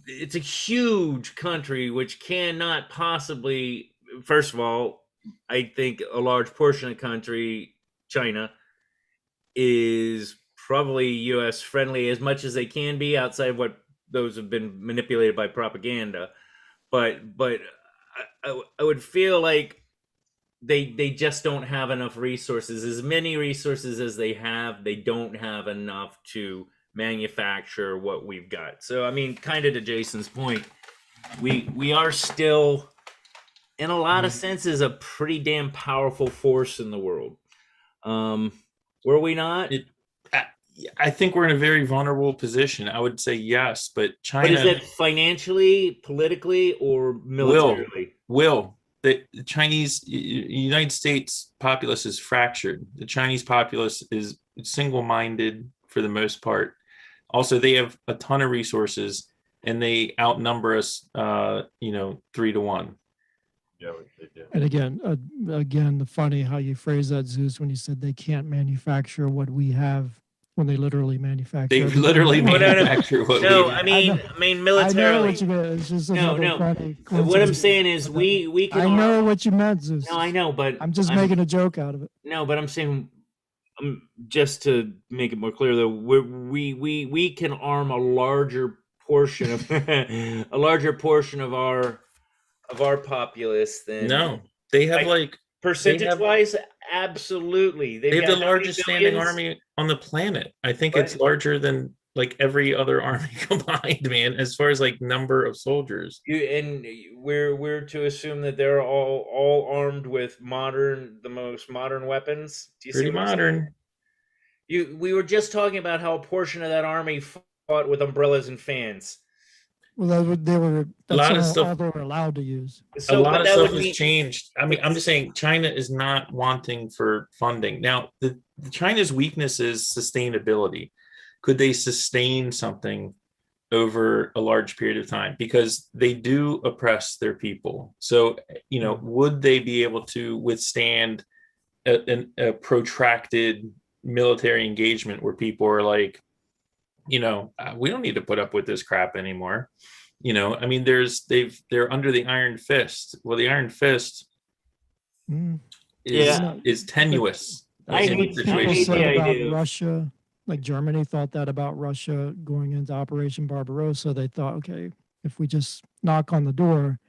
It's a huge country which cannot possibly. First of all, I think a large portion of the country, China, is probably U.S. friendly as much as they can be outside of what those have been manipulated by propaganda. But I would feel like they just don't have enough resources. As many resources as they have, they don't have enough to manufacture what we've got. So I mean, kind of to Jason's point, we are still, in a lot of senses, a pretty damn powerful force in the world. Were we not? I think we're in a very vulnerable position. I would say yes, but China. But is it financially, politically, or militarily? The United States populace is fractured. The Chinese populace is single-minded for the most part. Also, they have a ton of resources, and they outnumber us, 3-1. Yeah, they do. And again, the funny how you phrase that, Zeus, when you said they can't manufacture what we have. When they literally manufacture, they literally manufacture what we have. I mean, militarily. I know what you meant. It's just what I'm saying is we can. I know what you meant, Zeus. No, I know, but I'm just making a joke out of it. No, but I'm saying, just to make it more clear, though, we can arm a larger portion of our populace than. No, they have percentage-wise, absolutely. They have the largest standing army on the planet. I think it's larger than every other army combined, man, as far as number of soldiers. We're to assume that they're all armed with the most modern weapons. Do you Pretty modern. We were just talking about how a portion of that army fought with umbrellas and fans. Well, a lot of stuff they were allowed to use. So, a lot of stuff has changed. I mean, I'm just saying China is not wanting for funding. Now, China's weakness is sustainability. Could they sustain something over a large period of time? Because they do oppress their people. So, would they be able to withstand a protracted military engagement where people are we don't need to put up with this crap anymore. I mean, they're under the iron fist. Well, the iron fist Mm. is tenuous I in hate- People hate situations the said like about idea of- Russia, like Germany thought that about Russia going into Operation Barbarossa. They thought, okay, if we just knock on the door,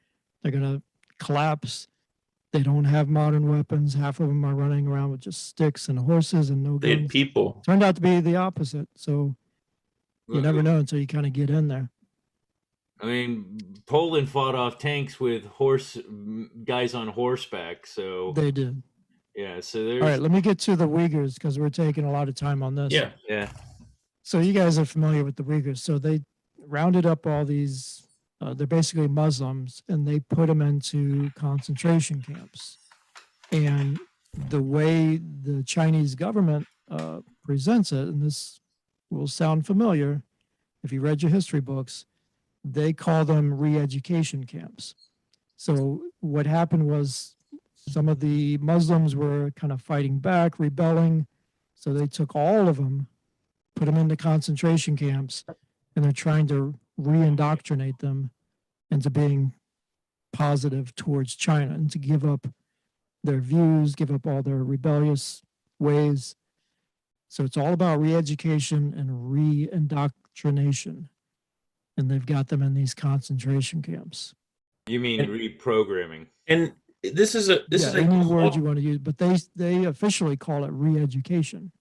they're going to collapse. They don't have modern weapons. Half of them are running around with just sticks and horses and no they had guns. people. Turned out to be the opposite. So you never know until you kind of get in there. I mean, Poland fought off tanks with guys on horseback. So They did. yeah, so there's All right, let me get to the Uyghurs because we're taking a lot of time on this. Yeah. So you guys are familiar with the Uyghurs. So they rounded up all these, they're basically Muslims, and they put them into concentration camps. And the way the Chinese government presents it, and this will sound familiar if you read your history books, they call them re-education camps. So what happened was some of the Muslims were kind of fighting back, rebelling. So they took all of them, put them into concentration camps, and they're trying to re-indoctrinate them into being positive towards China and to give up their views, give up all their rebellious ways. So it's all about re-education and re-indoctrination. And they've got them in these concentration camps. you mean And- reprogramming. And this is a Any word you want to use, but they officially call it re-education.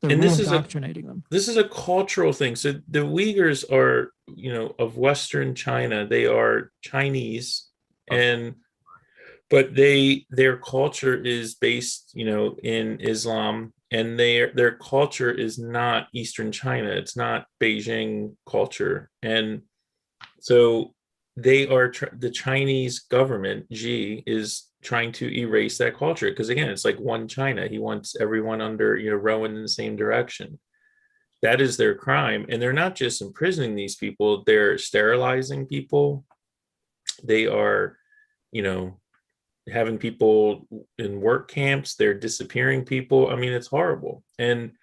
They're And this is re-indoctrinating them. this is a cultural thing. So the Uyghurs are, of Western China. They are Chinese, but their culture is based, in Islam, and their culture is not Eastern China. It's not Beijing culture, and so they are the Chinese government. Xi is trying to erase that culture because, again, it's like one China. He wants everyone under, rowing in the same direction. That is their crime, and they're not just imprisoning these people; they're sterilizing people. They are, having people in work camps. They're disappearing people. I mean, it's horrible. And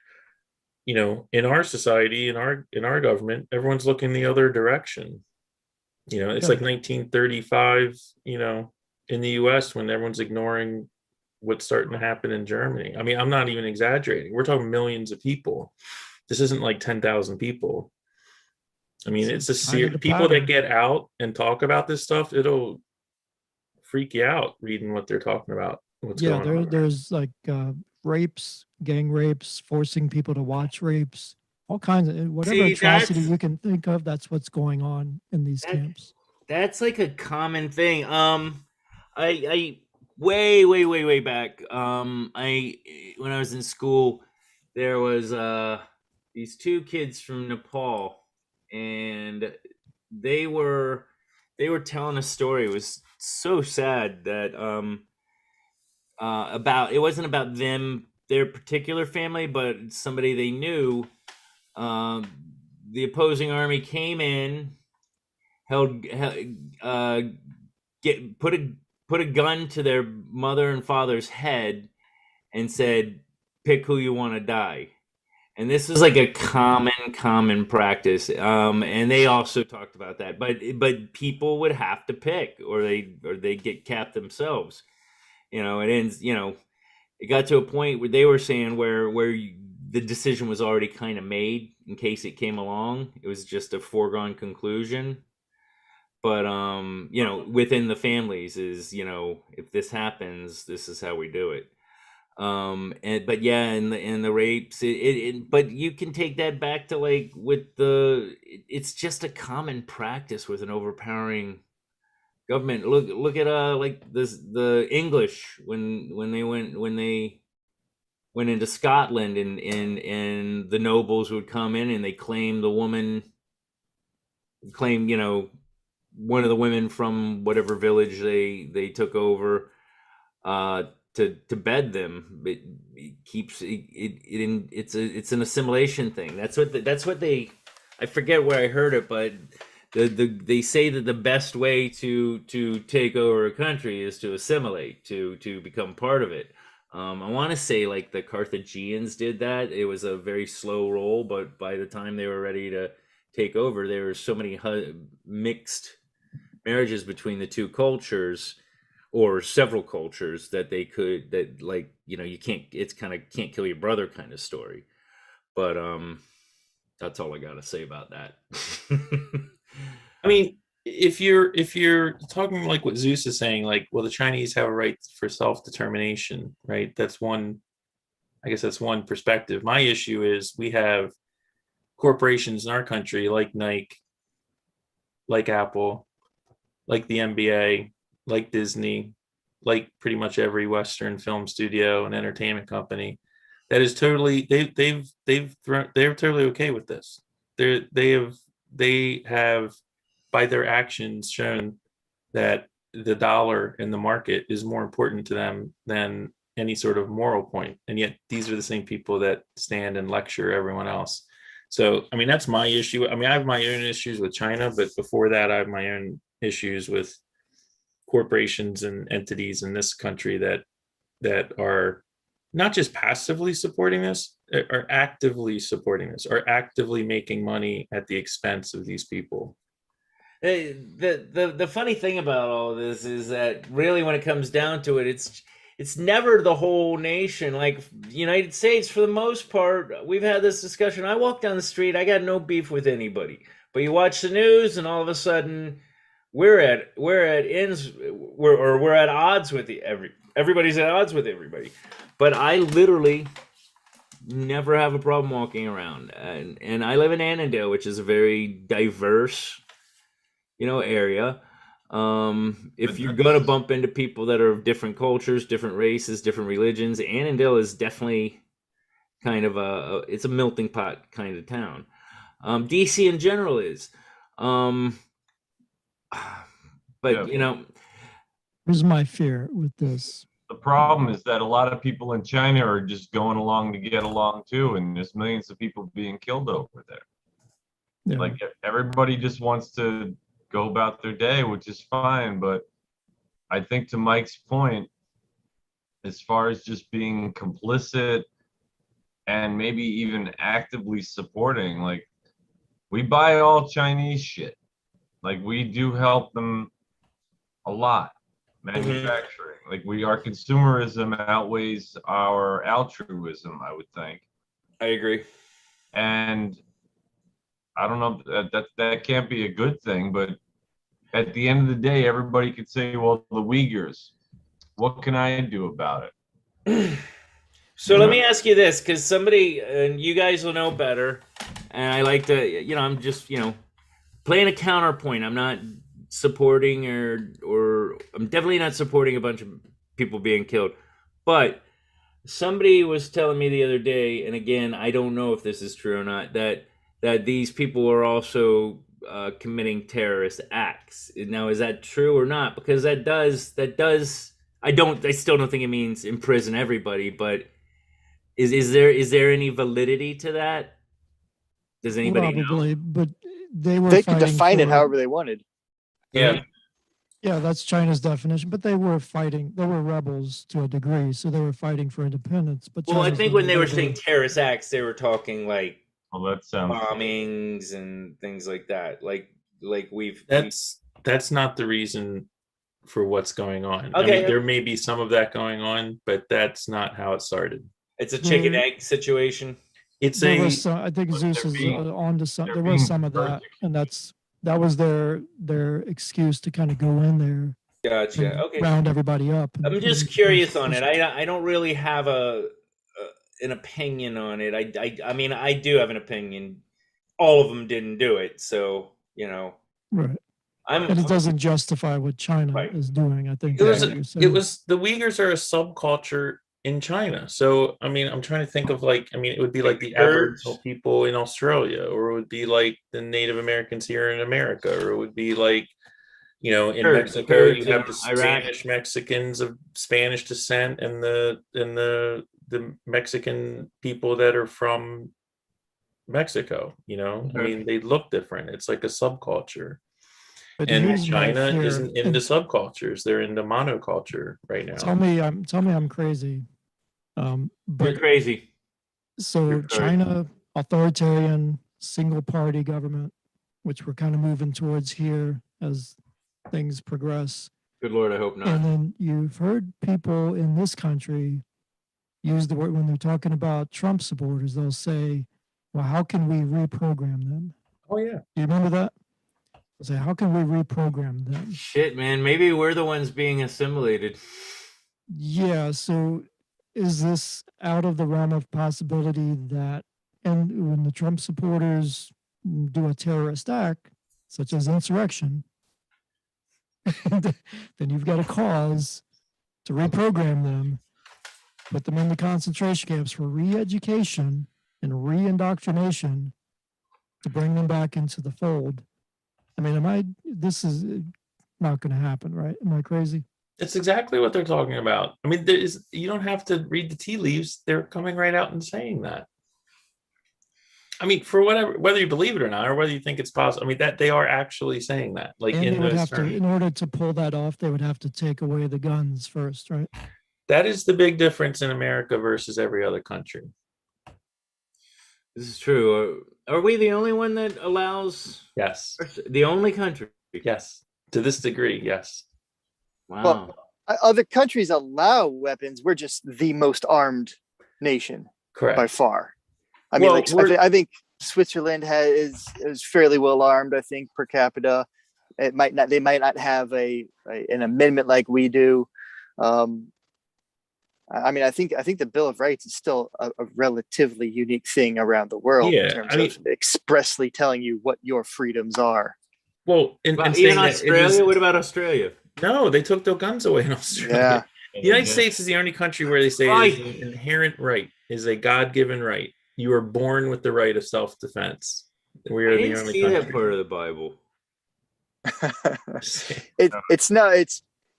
in our society, in our government, everyone's looking the other direction. It's like 1935, in the US, when everyone's ignoring what's starting to happen in Germany. I mean, I'm not even exaggerating. We're talking millions of people. This isn't like 10,000 people. I mean, it's people that get out and talk about this stuff, it'll freak you out reading what they're talking about. What's going on. There's like rapes, gang rapes, forcing people to watch rapes, all kinds of whatever atrocity you can think of. That's what's going on in these camps. That's like a common thing. I way back. When I was in school, there was these two kids from Nepal, and they were telling a story. It was so sad that it wasn't about them, their particular family, but somebody they knew. The opposing army came in, put a gun to their mother and father's head, and said, "Pick who you want to die." And this is like a common practice. And they also talked about that, but people would have to pick, or they get capped themselves. It ends. It got to a point where they were saying where the decision was already kind of made in case it came along. It was just a foregone conclusion. But within the families is, if this happens, this is how we do it. And the rapes, but you can take that back to like it's just a common practice with an overpowering government. Look at like the English when they went into Scotland, and the nobles would come in and they claim one of the women from whatever village they took over to bed them. It's an assimilation thing. That's what they. I forget where I heard it, but they say that the best way to take over a country is to assimilate, to become part of it. I want to say like the Carthaginians did that. It was a very slow roll, but by the time they were ready to take over, there were so many mixed marriages between the two cultures or several cultures that they could, that like, you know, you can't, it's kind of can't kill your brother kind of story. But that's all I got to say about that. I mean, if you're talking like what Zeus is saying, like, well, the Chinese have a right for self-determination, right? That's one, I guess that's one perspective. My issue is we have corporations in our country like Nike, like Apple, like the NBA, like Disney, like pretty much every Western film studio and entertainment company that is totally they're totally okay with this. They have by their actions shown that the dollar in the market is more important to them than any sort of moral point. And yet these are the same people that stand and lecture everyone else. So, I mean, that's my issue. I mean, I have my own issues with China, but before that, I have my own issues with corporations and entities in this country that are not just passively supporting this, are actively supporting this, are actively making money at the expense of these people. The funny thing about all this is that really when it comes down to it, it's never the whole nation. Like the United States, for the most part, we've had this discussion. I walk down the street, I got no beef with anybody. But you watch the news, and all of a sudden, we're at odds with everybody's at odds with everybody. But I literally never have a problem walking around, and I live in Annandale, which is a very diverse, area. If you're gonna bump into people that are of different cultures, different races, different religions, Annandale is definitely kind of it's a melting pot kind of town. DC in general is, but here's my fear with this. The problem is that a lot of people in China are just going along to get along too, and there's millions of people being killed over there. Yeah. Like everybody just wants to go about their day, which is fine. But I think to Mike's point, as far as just being complicit and maybe even actively supporting, like we buy all Chinese shit. Like we do help them a lot. Manufacturing, like our consumerism outweighs our altruism, I would think. I agree. And I don't know, that can't be a good thing, but at the end of the day, everybody could say, well, the Uyghurs, what can I do about it? So let me ask you this, because somebody, and you guys will know better, and I like to, I'm just, playing a counterpoint. I'm not supporting or I'm definitely not supporting a bunch of people being killed. But somebody was telling me the other day, and again, I don't know if this is true or not, that these people are also committing terrorist acts. Now, is that true or not? Because that does I still don't think it means imprison everybody, but is there any validity to that? Does anybody Probably, know? but they could define it however they wanted. Yeah. Yeah, that's China's definition. But they were fighting. They were rebels to a degree, so they were fighting for independence. But Well, I China's think not when they were never- saying terrorist acts, they were talking like Well, that sounds bombings and things like that. Like That's not the reason for what's going on. Okay. I mean, there may be some of that going on, but that's not how it started. It's a chicken egg situation. It's There was some, I think Zeus is on to some. There was some of that, and that was their excuse to kind of go in there. Gotcha. and Okay. Round everybody up. I'm just curious on it. I don't really have an opinion on it. I mean, I do have an opinion. All of them didn't do it, so Right. And it doesn't justify what China is doing. I think it was the Uyghurs are a subculture in China. So I mean, I'm trying to think of it would be like the Aboriginal people in Australia, or it would be like the Native Americans here in America, or it would be like in Mexico you have the Spanish Mexicans of Spanish descent and the Mexican people that are from Mexico. I mean, they look different. It's like a subculture. And China isn't into subcultures; they're into monoculture right now. Tell me I'm crazy. You're But crazy. so You're crazy. China, authoritarian, single party government, which we're kind of moving towards here as things progress. Good Lord, I hope not. And then you've heard people in this country use the word when they're talking about Trump supporters, they'll say, well, how can we reprogram them? Oh yeah. You remember that? They'll say, how can we reprogram them? Shit, man. Maybe we're the ones being assimilated. Yeah. So is this out of the realm of possibility that, and when the Trump supporters do a terrorist act, such as insurrection, then you've got a cause to reprogram them, put them in the concentration camps for re-education and re-indoctrination to bring them back into the fold. I mean, this is not going to happen, right? Am I crazy? It's exactly what they're talking about. I mean, you don't have to read the tea leaves. They're coming right out and saying that. I mean, for whether you believe it or not, or whether you think it's possible, I mean, that they are actually saying that. Like, And in they would those have to, terms. in order to pull that off, they would have to take away the guns first, right? That is the big difference in America versus every other country. This is true. Are we the only one that allows? Yes. The only country? Yes. To this degree, yes. Wow. Well, other countries allow weapons. We're just the most armed nation Correct. by far. I mean, I think Switzerland is fairly well armed. I think per capita, they might not have an amendment like we do. I mean, I think the Bill of Rights is still a relatively unique thing around the world in terms of expressly telling you what your freedoms are. Well, even Australia. What about Australia? No, they took their guns away in Australia. Yeah. The United States is the only country where they say it is an inherent right, is a God-given right. You are born with the right of self-defense. We are the only country. That part of the Bible.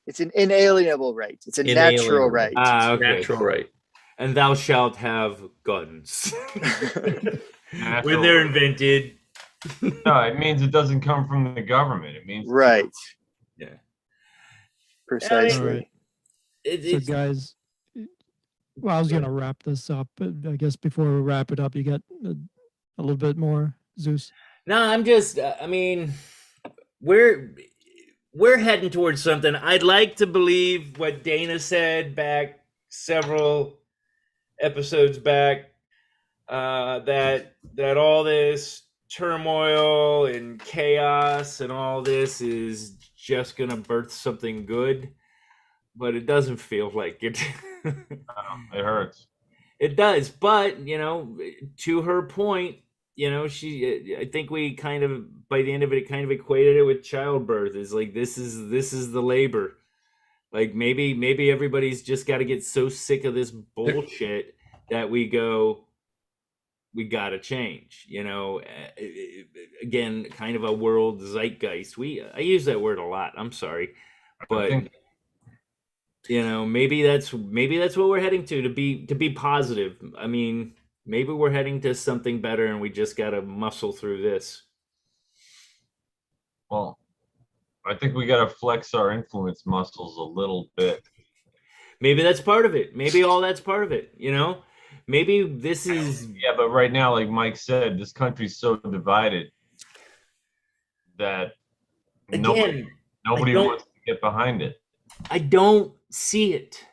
It's an inalienable right. It's a natural right. Okay. Natural right. And thou shalt have guns when they're invented. No, it means it doesn't come from the government. It means right. Yeah. Precisely. So guys, well, I was going to wrap this up, but I guess before we wrap it up, you got a little bit more, Zeus? No, I'm just, I mean, we're heading towards something. I'd like to believe what Dana said back several episodes back, that all this turmoil and chaos and all this is just going to birth something good. But it doesn't feel like it. It hurts. It does, but to her point, I think we kind of, by the end of it, kind of equated it with childbirth. Is like this is the labor. Like maybe everybody's just got to get so sick of this bullshit that we got to change. Again, kind of a world zeitgeist. I use that word a lot. I'm sorry, but. Maybe that's what we're heading to be positive. I mean, maybe we're heading to something better and we just got to muscle through this. Well, I think we got to flex our influence muscles a little bit. Maybe that's part of it. Maybe all that's part of it, Maybe this is... Yeah, but right now, like Mike said, this country's so divided that nobody wants to get behind it. I don't see it.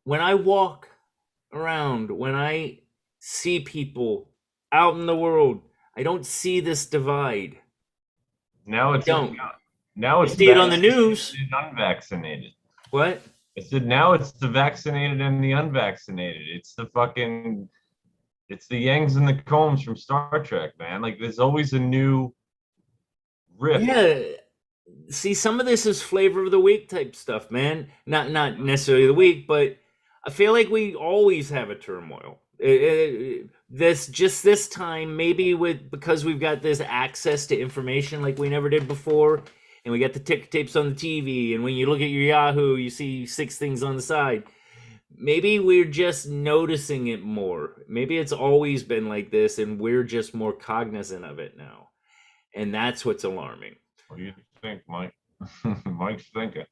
When I walk around, when I see people out in the world, I don't see this divide. Now it's see it on the news. Unvaccinated. What? I said now it's the vaccinated and the unvaccinated. It's the Yangs and the Combs from Star Trek, man. Like there's always a new rift. Yeah. See, some of this is flavor of the week type stuff, man. Not necessarily the week, but I feel like we always have a turmoil. This time, maybe because we've got this access to information like we never did before, and we got the ticker tapes on the TV, and when you look at your Yahoo, you see 6 things on the side. Maybe we're just noticing it more. Maybe it's always been like this, and we're just more cognizant of it now. And that's what's alarming. What do you think, Mike? Mike's thinking.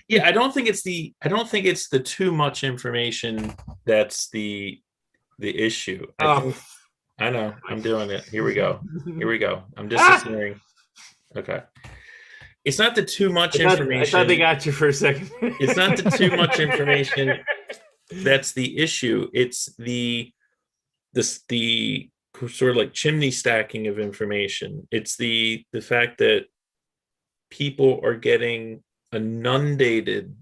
Yeah, I don't think it's the too much information that's the issue. I know, I'm doing it. Here we go. I'm disappearing. Okay. It's not the too much information. I thought they got you for a second. It's not the too much information that's the issue. It's the sort of like chimney stacking of information. It's the fact that people are getting inundated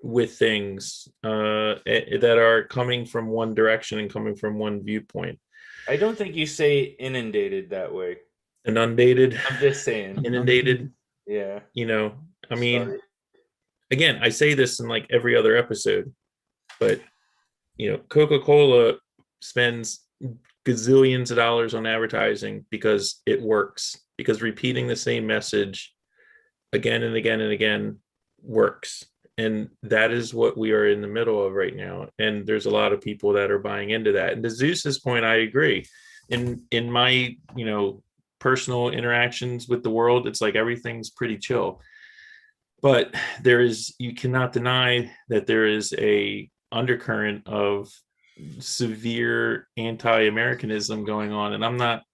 with things that are coming from one direction and coming from one viewpoint. I don't think you say inundated that way. Inundated. I'm just saying. Inundated. Yeah. You know, I mean, Sorry. again, I say this in like every other episode, but you know, Coca-Cola spends gazillions of dollars on advertising because it works, because repeating the same message again and again and again works. And that is what we are in the middle of right now. And there's a lot of people that are buying into that. And to Zeus's point, I agree. In my, you know, personal interactions with the world, it's like everything's pretty chill. But you cannot deny that there is a undercurrent of severe anti-Americanism going on. And I'm not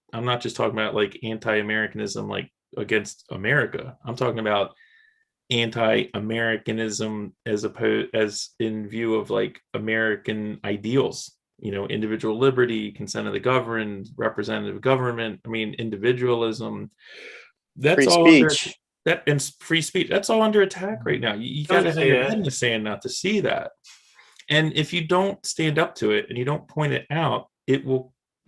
just talking about like anti-Americanism like against America. I'm talking about anti-Americanism as in view of like American ideals, you know, individual liberty, consent of the governed, representative government. I mean, individualism. That's Free all speech. and free speech. That's all under attack right now. You got to have your head in the sand not to see that. And if you don't stand up to it and you don't point it out, it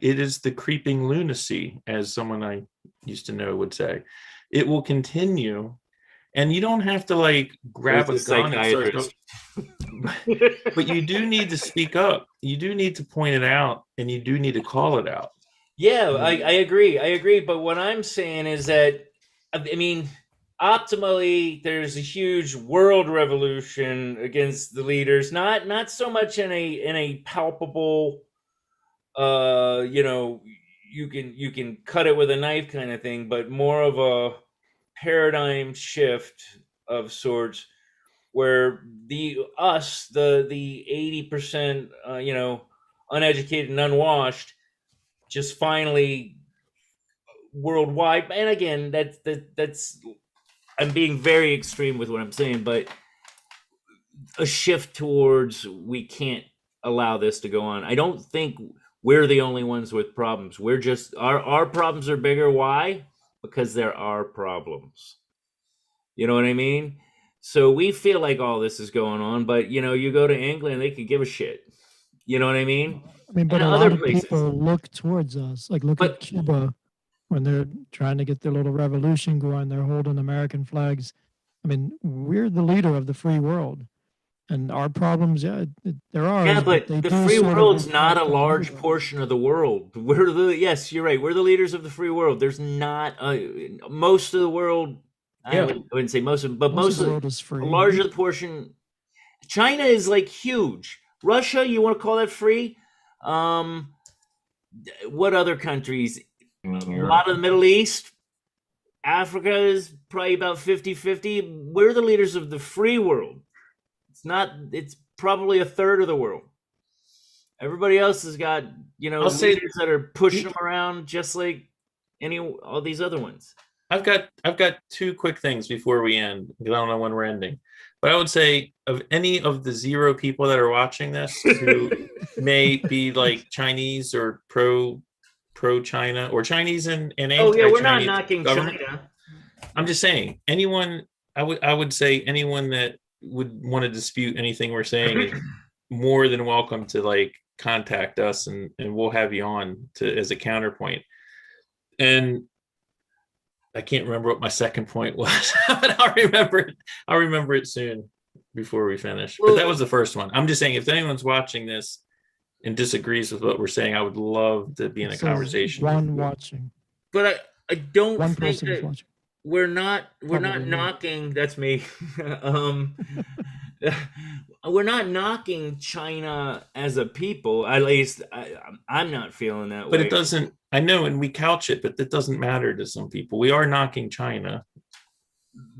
is the creeping lunacy, as someone I used to know would say. It will continue. And you don't have to like grab a gun and start, but you do need to speak up. You do need to point it out, and you do need to call it out. Yeah, I agree. But what I'm saying is that, I mean, optimally, there's a huge world revolution against the leaders. Not so much in a palpable, you know, you can cut it with a knife kind of thing, but more of a paradigm shift of sorts, where the 80%, you know, uneducated and unwashed, just finally worldwide. And again, that's I'm being very extreme with what I'm saying, but a shift towards we can't allow this to go on. I don't think we're the only ones with problems. We're just our problems are bigger. Why? Because there are problems. You know what I mean? So we feel like all this is going on, but you know, you go to England, they could give a shit. You know what I mean? I mean, but And a lot other of places. people look towards us. Like, look at Cuba when they're trying to get their little revolution going. They're holding American flags. I mean, we're the leader of the free world, and our problems, there are. Yeah, but they the do free sort of world's not a impact large everybody. portion of the world. Yes, you're right. We're the leaders of the free world. There's not most of the world. Yeah. I wouldn't say most of, but Most of the world is free. a larger portion. China is like huge. Russia, you want to call that free? What other countries? A lot of the Middle East. Africa is probably about 50-50. We're the leaders of the free world. It's probably a third of the world. Everybody else has got, you know, leaders that are pushing them around just like all these other ones. I've got two quick things before we end, because I don't know when we're ending. But I would say, of any of the 0 people that are watching this who may be like Chinese or pro China or Chinese and anti-Chinese, we're not knocking government. China. I'm just saying, anyone, I would say anyone that would want to dispute anything we're saying is more than welcome to like contact us, and we'll have you on as a counterpoint. And I can't remember what my second point was, but I'll remember it soon before we finish. But that was the first one. I'm just saying, if anyone's watching this and disagrees with what we're saying, I would love to be in a conversation. One watching. But I don't One think person is that watching. we're not Probably knocking. That's me. We're not knocking China as a people. At least I'm not feeling that way. But it doesn't. I know, and we couch it, but that doesn't matter to some people. We are knocking China.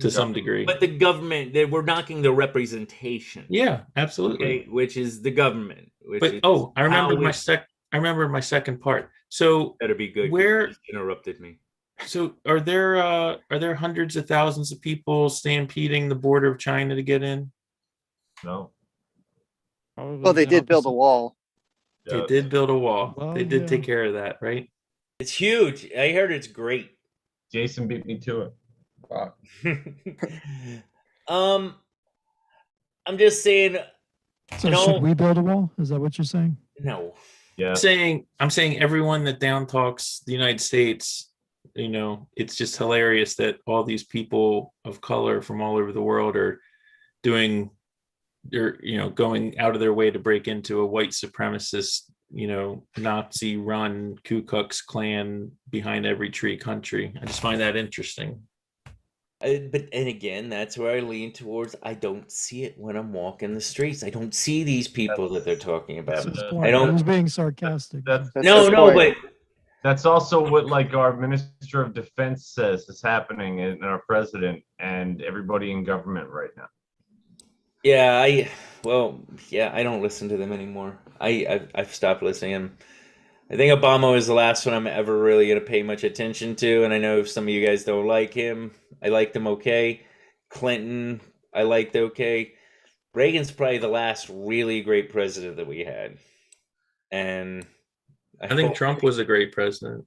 to some degree. But the government, we're knocking the representation. Yeah, absolutely. Okay, which is the government. I remember my second part. So better be good. Where you just interrupted me? So are there hundreds of thousands of people stampeding the border of China to get in? No. Probably Well, they the did build a opposite. wall. They did build a wall. Well, They did yeah. take care of that, right? It's huge. I heard it's great. Jason beat me to it. Wow. I'm just saying. So should we build a wall? Is that what you're saying? No. Yeah. I'm saying everyone that down talks the United States, it's just hilarious that all these people of color from all over the world are going out of their way to break into a white supremacist, Nazi run Ku Klux Klan behind every tree country. I just find that interesting. And again, that's where I lean towards. I don't see it when I'm walking the streets. I don't see these people that they're talking about. That's his I point. don't. I was being sarcastic. That's No, his no, point. but That's also what like our Minister of Defense says is happening in our president and everybody in government right now. yeah, I don't listen to them anymore. I've stopped listening. I think Obama was the last one I'm ever really going to pay much attention to, and I know some of you guys don't like him. I liked him okay. Clinton, I liked okay. Reagan's probably the last really great president that we had, and I think Trump was a great president.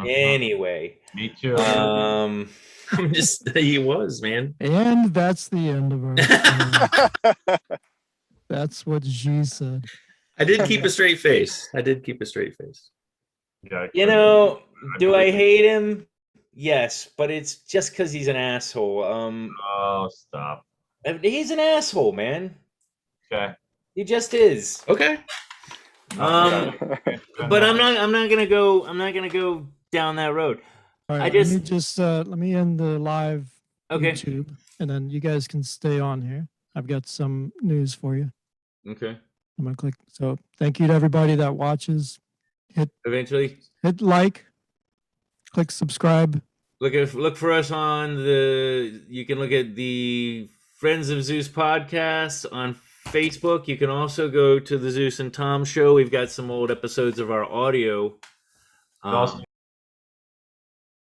Anyway, Me too. He was, man. And that's the end of our. That's what Xi said. I did keep a straight face. Yeah, do I hate him? Yes, but it's just because he's an asshole. Oh, stop. He's an asshole, man. Okay. He just is. Okay. But I'm not gonna go down that road. All right, let me end the live YouTube, and then you guys can stay on here. I've got some news for you. Okay. I'm gonna click. So thank you to everybody that watches. Hit like, click subscribe. Look for us on you can look at the Friends of Zeus podcast on Facebook. You can also go to the Zeus and Tom show. We've got some old episodes of our audio.